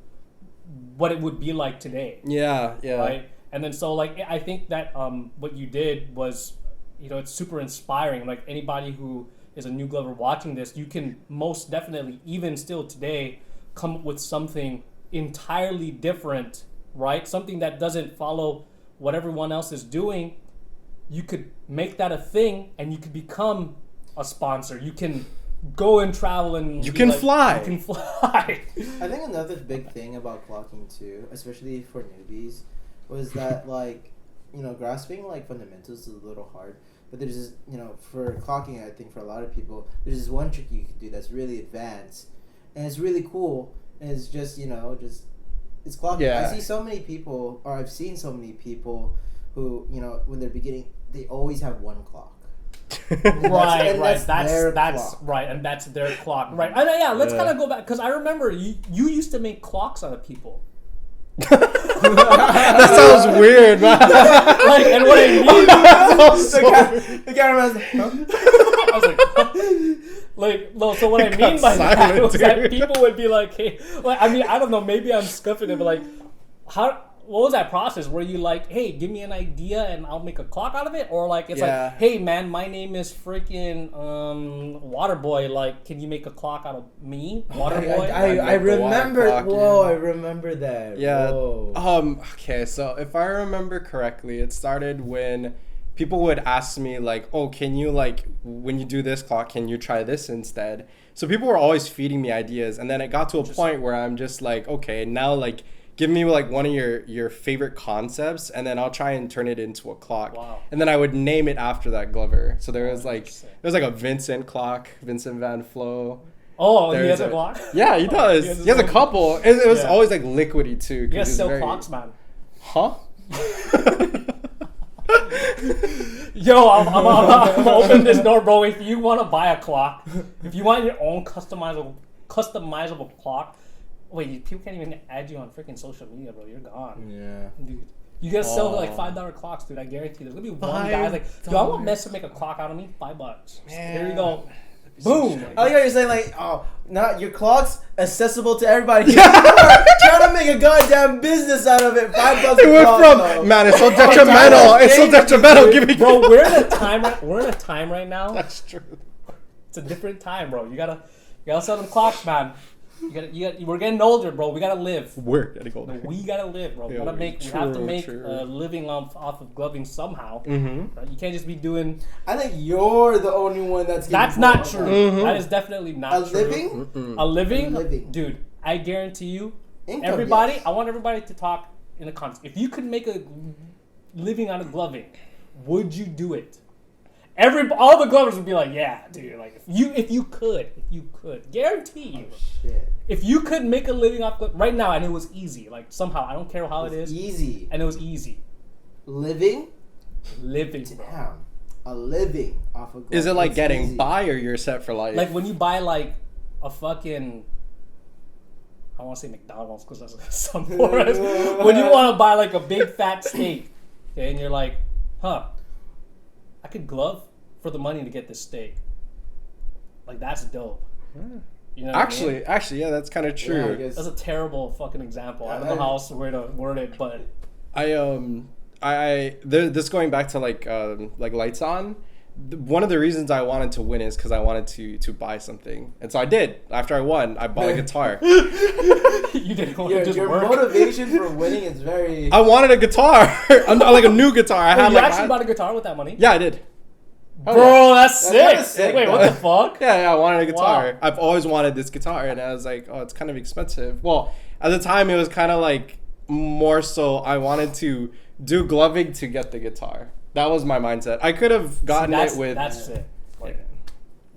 what it would be like today. Yeah. Right? And then so like I think that what you did was, it's super inspiring. Like anybody who is a new Glover watching this, you can most definitely, even still today, come up with something entirely different, right? Something that doesn't follow what everyone else is doing. You could make that a thing, and you could become a sponsor. You can go and travel, and You can fly. You can fly. I think another big thing about clocking too, especially for newbies, was that like, grasping like fundamentals is a little hard. But there's this, for clocking, I think for a lot of people, there's this one trick you can do that's really advanced, and it's really cool. And it's just, it's clocking. Yeah. I see so many people, or I've seen so many people who, when they're beginning, they always have one clock. Right. That's their clock. right, and that's their clock. Right. And yeah, let's Yeah. kind of go back because I remember you used to make clocks out of people. That sounds weird, man. Like, and what I mean, The cameraman's like, huh? I was like, no. So what I It mean got by that silent, was that dude. people would be like, hey, like, I mean, I don't know, maybe I'm scuffing it, but like, what was that process? Were you like, hey, give me an idea and I'll make a clock out of it? Or like, it's Yeah. like, hey, man, my name is freaking Waterboy. Like, can you make a clock out of me, Waterboy? I Like the water remember. clock, Whoa, yeah. I remember that. Yeah. Whoa. Okay, so if I remember correctly, it started when people would ask me like, "Oh, can you like when you do this clock, can you try this instead?" So people were always feeding me ideas, and then it got to a point where I'm just like, "Okay, now like give me like one of your favorite concepts, and then I'll try and turn it into a clock." Wow. And then I would name it after that Glover. So there was like interesting. there was like a Vincent clock, Vincent Van Flo. Oh, he There's has a clock? Yeah, he does. He has He has a his own- couple. It was Yeah. always like liquidy too. You 'cause guys it's sell very- clocks, man. Huh? Yo, I'm opening this door, bro. If you want to buy a clock, if you want your own customizable clock, wait, people can't even add you on freaking social media, bro. You're gone, Yeah. dude. You guys sell like Oh. $5 clocks, dude. I guarantee there's gonna be one guy like, yo, I want Mess to make a clock out of me. $5. Here you go. Boom. Oh yeah, you're saying like, oh, not your clock's accessible to everybody. Trying to make a goddamn business out of it. $5 It a went clock, from though. man, it's so detrimental. It's so detrimental. Give me, Bro, we're in a time. We're in a time right now. That's true. It's a different time, bro. You gotta sell them clocks, man. We're getting older, bro. We gotta live. We're getting older. We gotta live, bro. Yeah, We have to make true. a living off of gloving somehow. Mm-hmm. Right? You can't just be doing. I think you're the only one that's. That's getting not bored. true. Mhm. That is definitely not A true. living? A living, A living. dude. I guarantee you. Income, Everybody, yes. I want everybody to talk in a context. If you could make a living out of gloving, would you do it? All the glovers would be like, yeah, dude. Like if you could, guarantee you. Oh, shit. If you could make a living off right now, and it was easy, like somehow, I don't care how it is, Easy. and it was easy. Living? Living, bro. Damn. A living off of. Is it like It's getting easy. by or you're set for life? Like when you buy like a fucking, I want to say McDonald's because that's some more. When you want to buy like a big fat steak, okay, and you're like, huh, I could glove for the money to get this steak. Like that's dope. You know what I mean? Actually, yeah, that's kind of Yeah, I true. guess. That's a terrible fucking example. I don't know how else to word it, but This going back to like Lights On. One of the reasons I wanted to win is because I wanted to buy something, and so I did. After I won, I bought a guitar. you didn't want to just Your work. motivation for winning is very. I wanted a guitar, like a new guitar. I Wait, had you like actually bought a guitar with that money? yeah, I did. Bro, yeah. that's kinda sick. sick, Wait, though. what the fuck? Yeah, I wanted a guitar. Wow. I've always wanted this guitar, and I was like, oh, it's kind of expensive. Well, at the time, it was kind of like more so I wanted to do gloving to get the guitar. That was my mindset. I could have gotten it with. That's sick. Like,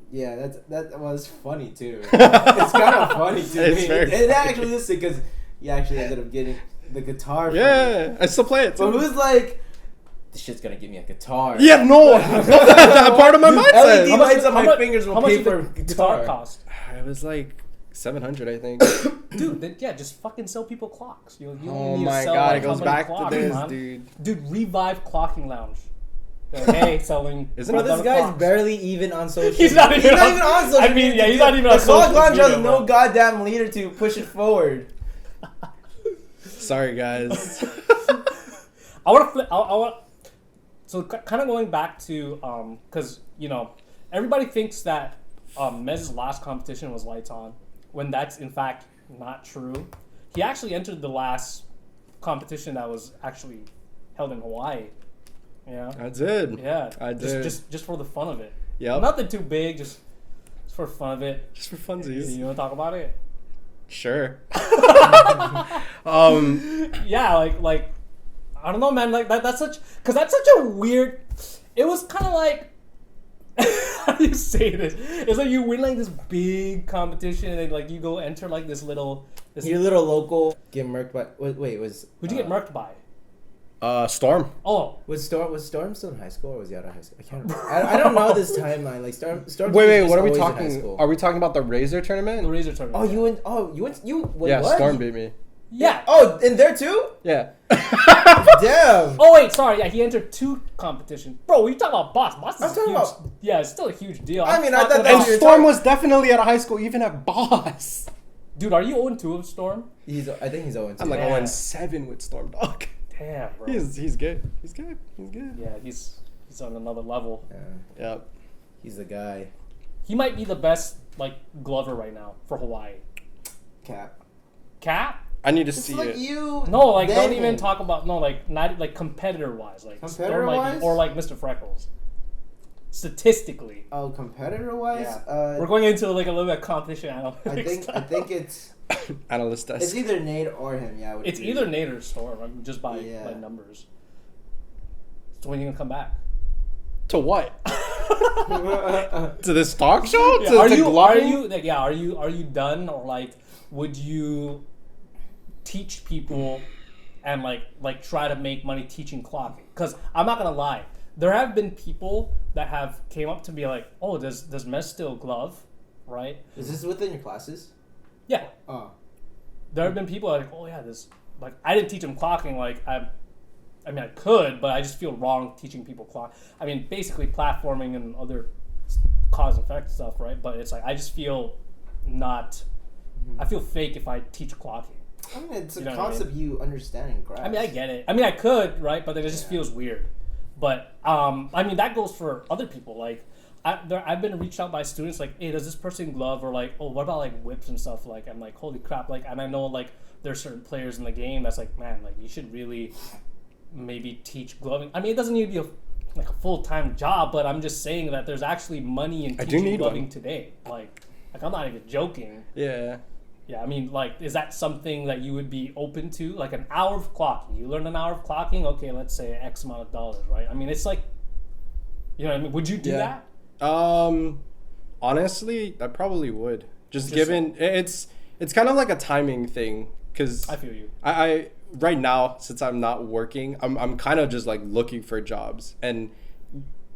Yeah, that was funny too. It's kind of funny to It's me. very It funny. actually is because you actually ended up getting the guitar. from Yeah, me. I still play it. But Too. who's like, this shit's gonna give me a guitar? Yeah, no, that part of my mindset. LED How much- lights on how my much- fingers will how much pay did for the a guitar guitar. cost? It was like 700, I think. Dude, then, yeah, just fucking sell people clocks. You Oh only need my to sell god, like it goes how many back to clocks, this, man. dude. Dude, revive Clocking Lounge. Like, hey, selling. Isn't Bro, it this $5 guy's clocks. barely even on social. He's not even on- on social. I mean, media. yeah, he's not even on The Clock social Lounge has media, no bro. goddamn leader to push it forward. Sorry, guys. I want to flip. I want. So kind of going back to because everybody thinks that Mez's last competition was Lights On, when that's in fact not true. He actually entered the last competition that was actually held in Hawaii. Yeah. I did. Yeah. I did. Just for the fun of it. Yep. Nothing too big. Just for fun of it. Just for funsies. You want to talk about it? Sure. Yeah, like I don't know, man. Like that's such a weird. It was kind of like how do you say this? It's like you win like this big competition and then like you go enter like this little. Your little local get murked by. Wait, was Who'd you get murked by? Storm. Oh, Was Storm still in high school or was he out of high school? I can't remember. I don't know this timeline. Like Storm. Wait, was what are we always in high talking? school. Are we talking about the Razor the tournament? Razor tournament. Oh, you went. Yeah, what? Storm beat me. Yeah. Oh, and there too? Yeah. Damn. Oh wait, sorry. Yeah, he entered 2 competitions. Bro, you talking about Boss? Boss is I'm talking huge. about- Yeah, it's still a huge deal. I I'm mean, I talking thought that And was your Storm time. was definitely at a high school, even at Boss. Dude, are you 0-2 of Storm? I think he's 0-2. I'm like Yeah. 0-7 with Storm Dog. Damn, bro. He's good. He's good. He's good. Yeah, he's on another level. Yeah, Yep. he's the guy. He might be the best like glover right now for Hawaii. Cap. Cap? I need to It's see like it. you. No, like then don't even him. talk about like not like competitor wise, like Competitor-wise? or like Mr. Freckles. Statistically, Oh, competitor wise, yeah. We're going into like a little bit of competition analytics. I think it's Analyst desk. either Nate or him. Yeah, I would It's agree. either Nate or Storm, I mean, just by Yeah. numbers. So when are you gonna come back? To what? To this talk show? Yeah, To, are to you gloving? like are you done or like would you teach people and like try to make money teaching clocking? Because I'm not gonna lie, there have been people that have came up to me like, oh, does Mez still glove, right? Is this within your classes? Yeah, Oh, there have been people like, oh yeah, this like I didn't teach them clocking. Like I mean I could, but I just feel wrong teaching people clock. I mean basically platforming and other cause and effect stuff, right? But it's like I just feel not. I feel fake if I teach clocking. I mean, it's a You know what I concept you understand and grasp. I mean I get it. I mean I could, right? But then it just feels weird. But I mean that goes for other people. Like I've been reached out by students like, hey, does this person glove, or like, oh, what about like whips and stuff? Like, I'm like, holy crap! Like, and I know like there's certain players in the game that's like, man, like you should really maybe teach gloving. I mean, it doesn't need to be like a full-time job, but I'm just saying that there's actually money in teaching gloving today. Like I'm not even joking. Yeah. Yeah, I mean, like, is that something that you would be open to? Like an hour of clocking. You learn an hour of clocking, okay, let's say X amount of dollars, right? I mean, it's like, you know what I mean? Would you do that? Honestly, I probably would. Just given it's kind of like a timing thing, because I feel you. I right now, since I'm not working, I'm kind of just like looking for jobs, and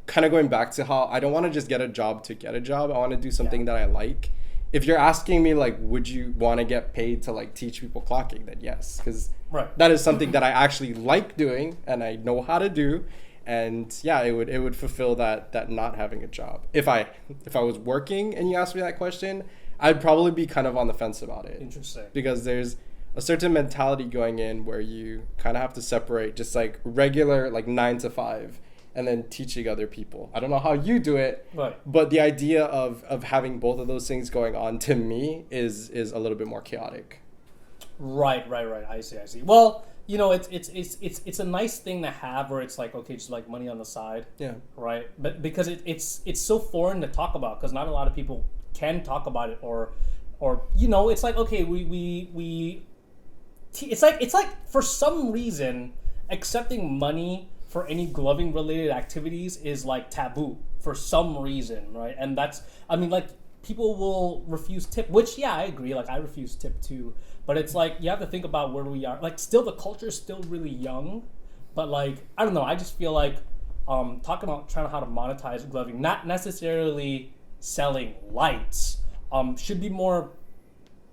kind of going back to how I don't want to just get a job to get a job. I want to do something that I like. If you're asking me like, would you want to get paid to like teach people clocking, then yes, because that is something that I actually like doing and I know how to do. And yeah, it would fulfill that not having a job. If I was working and you asked me that question, I'd probably be kind of on the fence about it. Interesting. Because there's a certain mentality going in where you kind of have to separate just like regular like 9 to 5 and then teaching other people. I don't know how you do it, but the idea of having both of those things going on to me is a little bit more chaotic. Right. I see. Well, you know, it's a nice thing to have where it's like, okay, just like money on the side. Yeah. Right. But because it's so foreign to talk about, because not a lot of people can talk about it, or you know, it's like, okay, it's like for some reason accepting money for any gloving related activities is like taboo for some reason, right? And that's, I mean, like, people will refuse tip, which, yeah, I agree, like I refuse tip too, but it's like you have to think about where we are. Like, still the culture is still really young, but like, I don't know, I just feel like talking about trying how to monetize gloving, not necessarily selling lights, should be more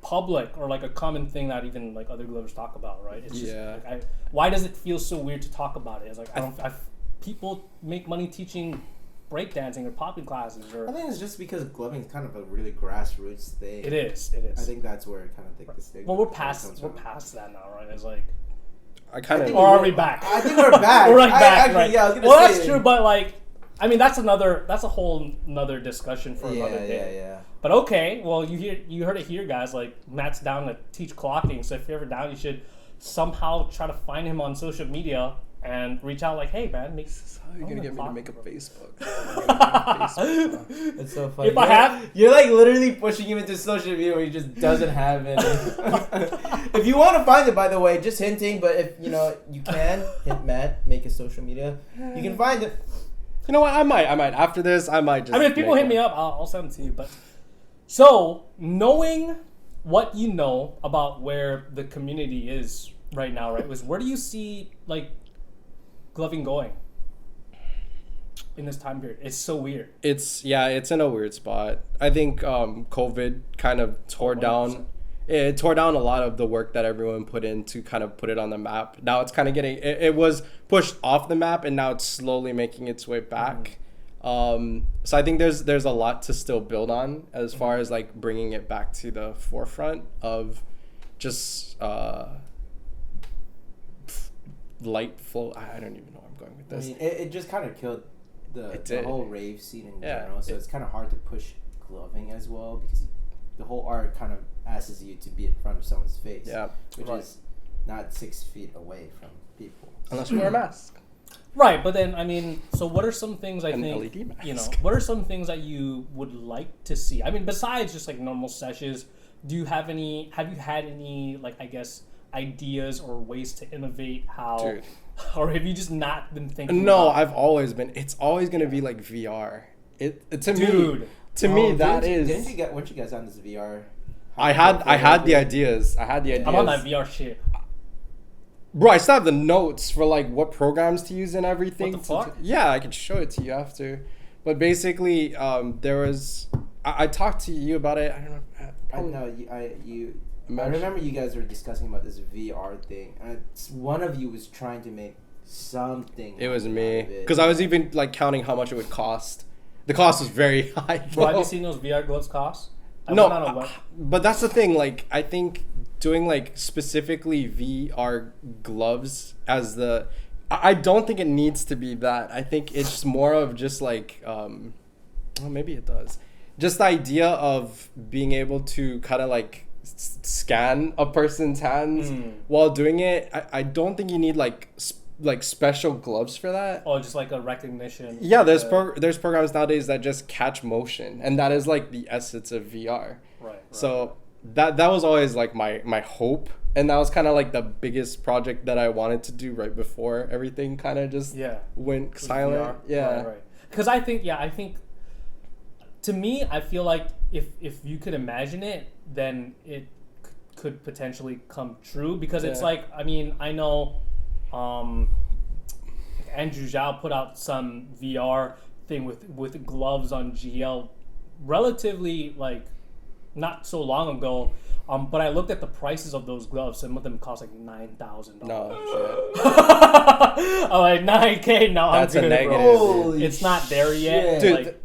public, or like a common thing that even like other glovers talk about, right? It's just like, why does it feel so weird to talk about it? It's like people make money teaching breakdancing or popping classes, or I think it's just because gloving is kind of a really grassroots thing. It is. I think that's where it kind of takes the stigma. Well, we're past that now, right? It's like, I kind of. Or are we back? I think we're back. We're like back, actually, right? Yeah, I was gonna well, say. that's true, but like, I mean, that's a whole another discussion for another day. Yeah. But okay, well, you heard it here, guys. Like, Matt's down to teach clocking, so if you're ever down, you should somehow try to find him on social media and reach out. Like, hey, man, how are you gonna get me to make a Facebook? It's so funny. You're like literally pushing him into social media where he just doesn't have it. If you want to find it, by the way, just hinting. But if you know, you can hint Matt, make his social media. You can find it. You know what? I might after this. I might just. I mean, if people hit me up, I'll send them to you. But so, knowing what you know about where the community is right now, right? Where do you see like gloving going in this time period? It's so weird. It's in a weird spot. I think COVID kind of tore 100%. Down. It tore down a lot of the work that everyone put in to kind of put it on the map. Now it's kind of getting, it was pushed off the map, and now it's slowly making its way back. So I think there's a lot to still build on as far as like bringing it back to the forefront of just light flow. I don't even know where I'm going with this. I mean, it just kind of killed the whole rave scene in general. So it's kind of hard to push gloving as well, because the whole art kind of asks you to be in front of someone's face, which is not 6 feet away from people. Unless you wear a mask. Right, but then, I mean, so what are some things LED mask. You know, what are some things that you would like to see? I mean, besides just like normal sessions, have you had any, like, I guess, ideas or ways to innovate how, Dude. Or have you just not been thinking No, about it's always going to be like VR. To me, weren't you guys on this VR? I had the ideas. I'm on that VR shit. Bro, I still have the notes for like what programs to use and everything. What the fuck? Yeah, I can show it to you after. But basically, there was. I talked to you about it. I don't know. I remember you guys were discussing about this VR thing, and one of you was trying to make something. It was me, because I was even like counting how much it would cost. The cost was very high. Bro, have you seen those VR gloves cost? But that's the thing. Like, I think doing like specifically VR gloves as I don't think it needs to be that. I think it's more of just like well, maybe it does. Just the idea of being able to kind of like scan a person's hands while doing it. I don't think you need like special gloves for that. Oh, just like a recognition. Yeah, there's programs nowadays that just catch motion, and that is like the essence of VR. Right. So that was always like my hope, and that was kind of like the biggest project that I wanted to do right before everything kind of just went silent. VR. Yeah. Right. Because I think to me, I feel like if you could imagine it, then it could potentially come true. Because it's like, I mean, I know Andrew Zhao put out some VR thing with gloves on GL relatively like not so long ago. But I looked at the prices of those gloves. Some of them cost like $9,000. No shit. I'm like $9K. No, That's I'm good, a negative. bro. It's not there yet, dude.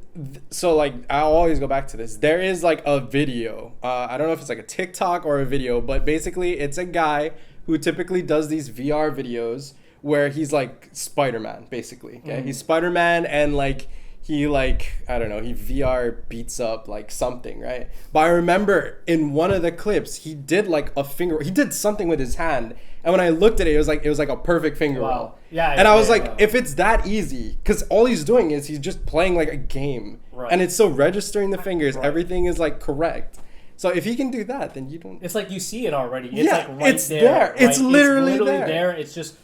So like I'll always go back to this. There is like a video. I don't know if it's like a TikTok or a video, but basically it's a guy who typically does these VR videos where he's like Spider-Man, basically. Okay, he's Spider-Man, and like he like I don't know, he VR beats up like something, right? But I remember in one of the clips he did like he did something with his hand, and when I looked at it, it was like a perfect finger roll. Yeah, and I was like, if it's that easy, because all he's doing is he's just playing like a game, and it's still registering the fingers, everything is like correct. So if he can do that, then you don't. It's like you see it already. It's like right it's there. Right? It's literally there. It's just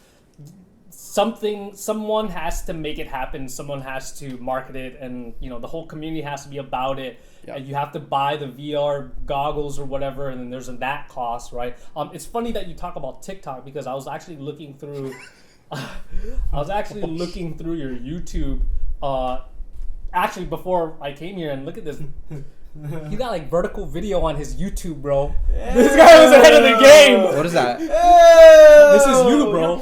someone has to make it happen. Someone has to market it, and the whole community has to be about it. Yep. And you have to buy the VR goggles or whatever, and then there's that cost, right? It's funny that you talk about TikTok because I was actually looking through. Looking through your YouTube. Actually, before I came here, and look at this. He got like vertical video on his YouTube, bro. This guy was ahead of the game. What is that? This is you, bro.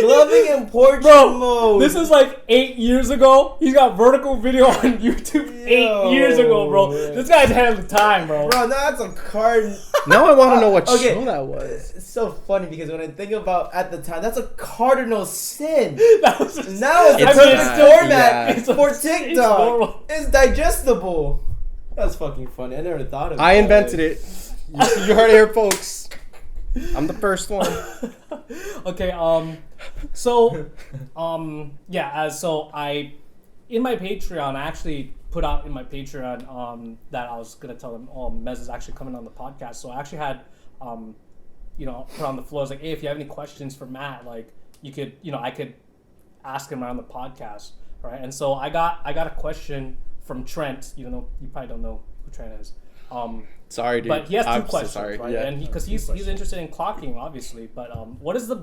Gloving in portrait mode. This is like 8 years ago. He's got vertical video on YouTube 8 years ago, bro. This guy's ahead of the time, bro. Bro, that's a card. Now I want to know what show that was. It's so funny because when I think about at the time, that's a cardinal sin. That was just, now it's a format for TikTok. It's digestible. That's fucking funny. I never thought of it. I invented it. You heard it here, folks. I'm the first one. Okay, so I in my Patreon, I actually put out in my Patreon that I was gonna tell them, Mez is actually coming on the podcast. So I actually had put on the floor. I was like, hey, if you have any questions for Matt, like you could, I could ask him around the podcast, right? And so I got a question from Trent. You probably don't know who Trent is. Sorry, dude. But he has two I'm questions, so sorry. right? Yeah. And because he's interested in clocking, obviously. But what is the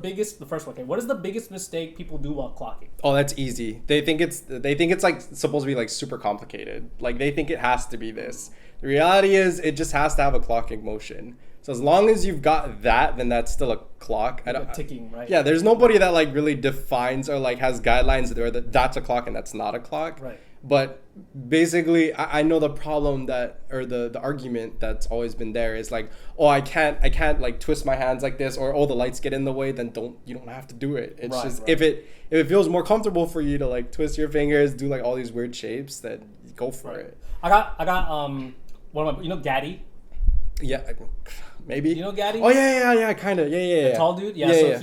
first one? Okay, what is the biggest mistake people do while clocking? Oh, that's easy. They think it's like supposed to be like super complicated. Like they think it has to be this. The reality is it just has to have a clocking motion. So as long as you've got that, then that's still a clock. Like ticking, right? Yeah, there's nobody that like really defines or like has guidelines where that's a clock and that's not a clock. Right. But basically, I know the problem the argument that's always been there is like, oh, I can't like twist my hands like this, or oh, the lights get in the way. Then you don't have to do it. It's just if it feels more comfortable for you to like twist your fingers, do like all these weird shapes, then go for it. I got one of my Gaddy. Yeah, maybe. You know Gaddy? Oh yeah, kind of. Yeah. The tall dude. Yeah. So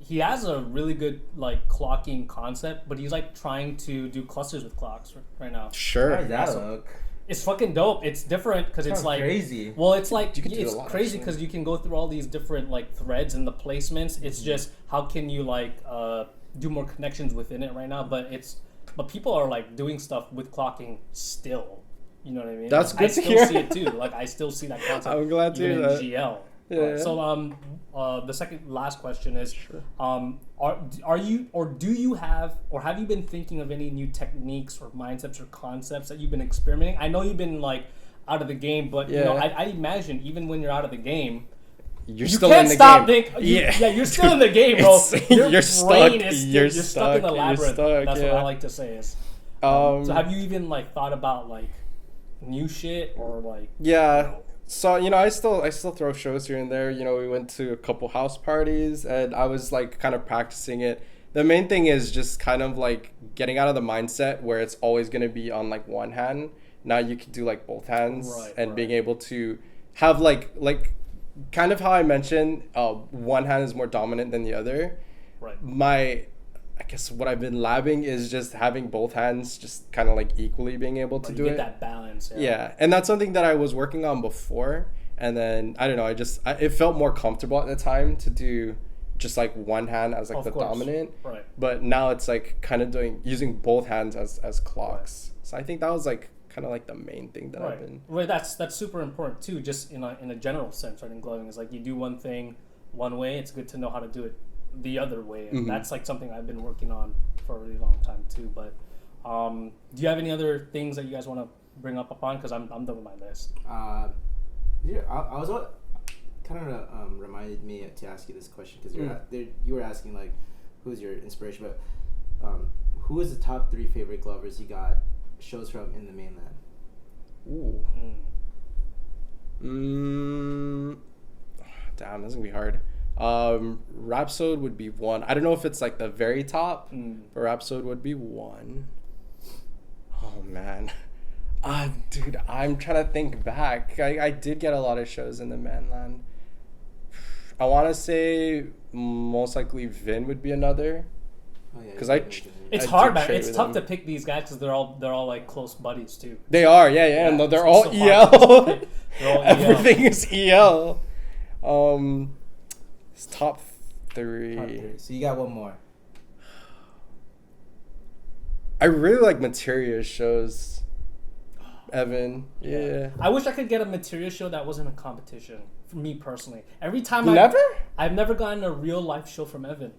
he has a really good like clocking concept, but he's like trying to do clusters with clocks right now. Sure. How does that look? It's fucking dope. It's different because it's like crazy. Well, it's like it's crazy because you can go through all these different like threads and the placements. It's just how can you like do more connections within it right now? But people are like doing stuff with clocking still. You know what I mean? That's good I to still hear. see it too. Like I still see that concept. I'm glad to hear that. GL. Yeah. So the last question is, are you or do you have or have you been thinking of any new techniques or mindsets or concepts that you've been experimenting? I know you've been like out of the game, but I imagine even when you're out of the game, you still can't stop thinking. You're still in the game, bro. You're stuck. You're stuck in the labyrinth. That's what I like to say is. So have you even like thought about like new shit or like? Yeah. So I still throw shows here and there. We went to a couple house parties and I was like kind of practicing it the main thing is just kind of like getting out of the mindset where it's always going to be on like one hand. Now you can do like both hands, and being able to have like kind of how I mentioned, one hand is more dominant than the other. Right. I guess what I've been labbing is just having both hands just kind of like equally being able to do get it. that balance. Yeah, and that's something that I was working on before, and then I don't know, it felt more comfortable at the time to do just like one hand as like dominant. Right. But now it's like kind of using both hands as clocks. Right. So I think that was like kind of like the main thing that I've been. Right. That's super important too. Just in a general sense, right? In gloving is like you do one thing one way. It's good to know how to do it the other way, and that's like something I've been working on for a really long time too. But do you have any other things that you guys want to bring up upon? Because I'm done with my list. I was kind of reminded me to ask you this question because you were asking like who's your inspiration, but who is the top 3 favorite glovers you got shows from in the mainland? Ooh. Damn, this is gonna be hard. Rhapsode would be one. I don't know if it's like the very top, but Rhapsode would be one. Oh man. Dude, I'm trying to think back. I did get a lot of shows in the mainland. I want to say most likely Vin would be another. Because it's hard, man. It's tough to pick these guys because they're all like close buddies too. They are, yeah. And they're all EL. Everything is EL. It's top 3. So you got one more. I really like Materia shows. Evan, yeah. I wish I could get a Materia show that wasn't a competition. For me personally, every time I've never gotten a real life show from Evan.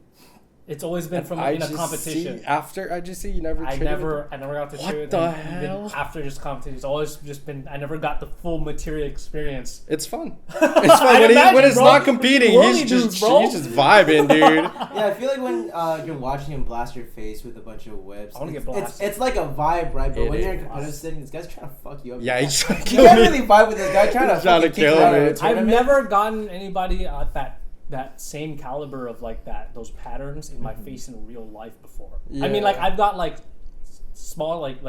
It's always been from in a competition. After IGC, you never. I never got to trade. What the hell? After just competition, it's always just been. I never got the full Materia experience. It's fun. It's fun when it's not competing. He's just vibing, dude. Yeah, I feel like when you're watching him blast your face with a bunch of whips, I want to get blasted. It's like a vibe, right? But when you're in competitive setting, this guy's trying to fuck you up. Yeah, he's trying to kill me. You can't really vibe with this guy trying to kill me. I've never gotten anybody at that same caliber of like those patterns in my face in real life before. Yeah. I mean, like I've got like small like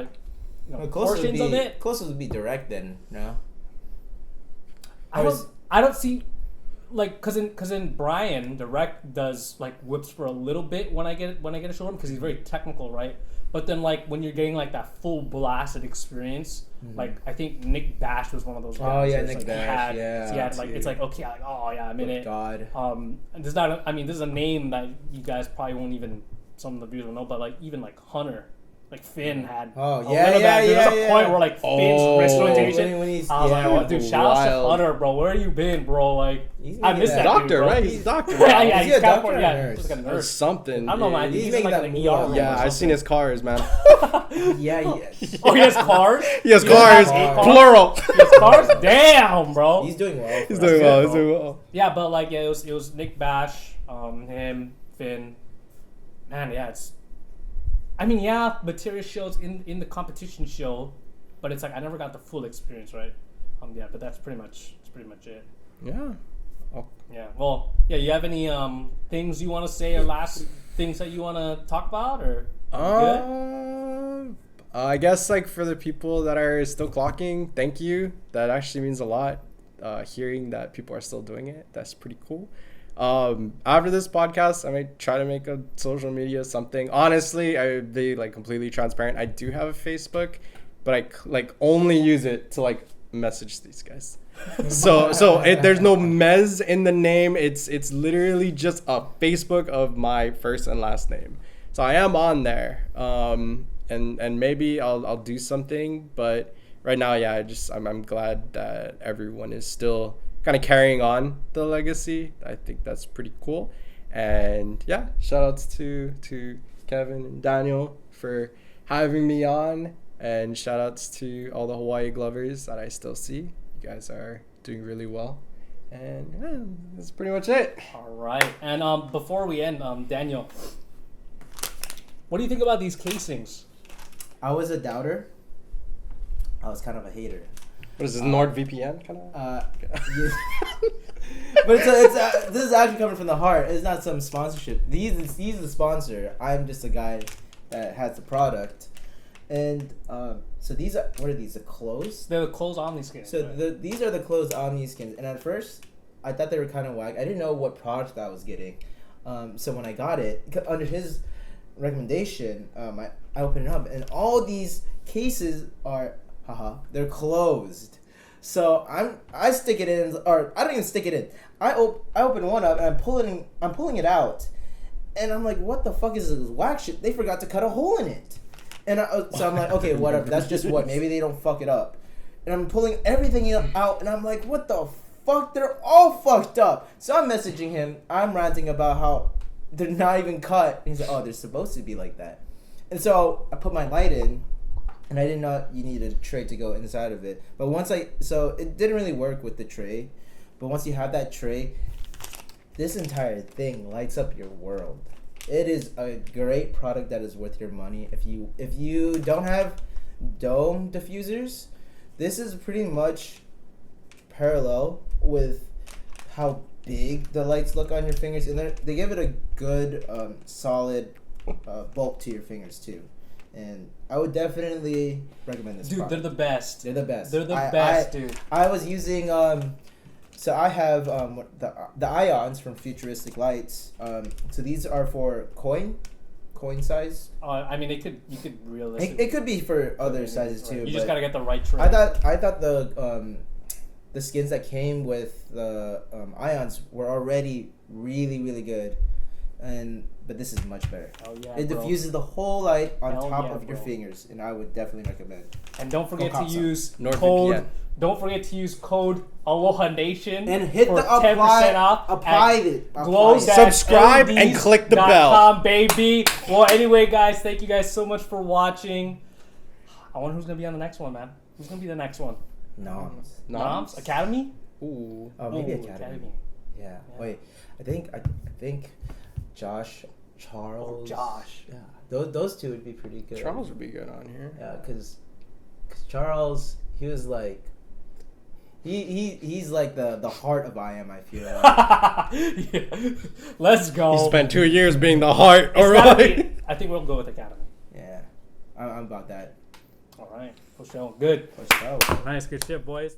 portions of it. Closest would be direct then, no? I don't see like cause in Brian, direct does like whips for a little bit when I get a show him because he's very technical, right? But then like when you're getting like that full blasted experience, like I think Nick Bash was one of those guys. Oh yeah, Nick Bash. He had like it's like okay, like oh yeah, I'm in it. God. This is not. This is a name that you guys probably won't even some of the viewers will know, but like even like Hunter. Like Finn had There's a point where like Finn's wrist rotation. I was like, dude, shout out to Hunter, bro. Where you been, bro? Like, I miss that doctor, dude, right? He's a doctor. Yeah, he's a doctor. He's like a nurse. Something. I don't know, man. He's like an ER. Yeah, I've seen his cars, man. Yeah. Oh, he has cars. He has cars. Plural. He has cars. Damn, bro. He's doing well. He's doing well. Yeah, but like, it was Nick Bash, him, Finn. Man, yeah, it's. I mean, yeah, Materia shows in the competition show, but it's like I never got the full experience, right? Yeah, but that's pretty much it. Yeah. Oh. Yeah. Well, yeah. You have any things you want to say or last things that you want to talk about or? Good? I guess like for the people that are still clocking, thank you. That actually means a lot. Hearing that people are still doing it, that's pretty cool. After this podcast, I might try to make a social media something. Honestly, I would be like completely transparent. I do have a Facebook, but I like only use it to like message these guys. So there's no Mez in the name. It's literally just a Facebook of my first and last name. So I am on there. And maybe I'll do something, but right now, yeah, I'm glad that everyone is still kind of carrying on the legacy. I think that's pretty cool. And yeah, shout outs to Kevin and Daniel for having me on, and shout outs to all the Hawaii Glovers that I still see. You guys are doing really well. And yeah, that's pretty much it. All right. And before we end, Daniel, what do you think about these casings? I was a doubter. I was kind of a hater. What is this, NordVPN kind of? Yeah. But this is actually coming from the heart. It's not some sponsorship. He's the sponsor. I'm just a guy that has the product. And so these are, what are these? The clothes? They're the closed Omni skins. So right? these are the closed Omni skins. And at first, I thought they were kind of whack. I didn't know what product I was getting. So when I got it, under his recommendation, I opened it up. And all these cases are, they're closed. So I stick it in, or I don't even stick it in. I open one up and I'm pulling it out, and I'm like, what the fuck is this whack shit? They forgot to cut a hole in it, and so I'm like, okay, whatever. That's just what. Maybe they don't fuck it up, and I'm pulling everything out, and I'm like, what the fuck? They're all fucked up. So I'm messaging him. I'm ranting about how they're not even cut. And he's like, oh, they're supposed to be like that, and so I put my light in. And I didn't know you needed a tray to go inside of it. But so it didn't really work with the tray. But once you have that tray, this entire thing lights up your world. It is a great product that is worth your money. If you don't have dome diffusers, this is pretty much parallel with how big the lights look on your fingers. And they give it a good, solid bulk to your fingers too. And I would definitely recommend this. Dude, product. they're the best. They're the best. They're the best, dude. I was using so I have the ions from Futuristic Lights. So these are for coin size. I mean, you could realistically. It could be for other sizes too. You just gotta get the right tray. I thought the skins that came with the ions were already really, really good, but this is much better. Oh yeah, it bro. diffuses the whole light on Hell top yeah, of your bro. fingers, and I would definitely recommend. And don't forget to use NordVPN. code. Don't forget to use code Aloha Nation And hit for the 10% off. apply it. Subscribe and click the bell. Baby. Well, anyway, guys, thank you guys so much for watching. I wonder who's gonna be on the next one, man. Who's gonna be the next one? Noms? Academy? Ooh. Oh, maybe Ooh, Academy. Yeah. Wait, I think Josh, Charles. Oh, Josh. Yeah. Those two would be pretty good. Charles would be good on here. Yeah, because Charles, he was like, he's like the heart of IM. I feel like. Yeah. Let's go. He spent 2 years being the heart. It's All gotta right. be- I think we'll go with Academy. Yeah, I'm about that. All right. For sure. Good. For sure. Nice. Good shit, boys.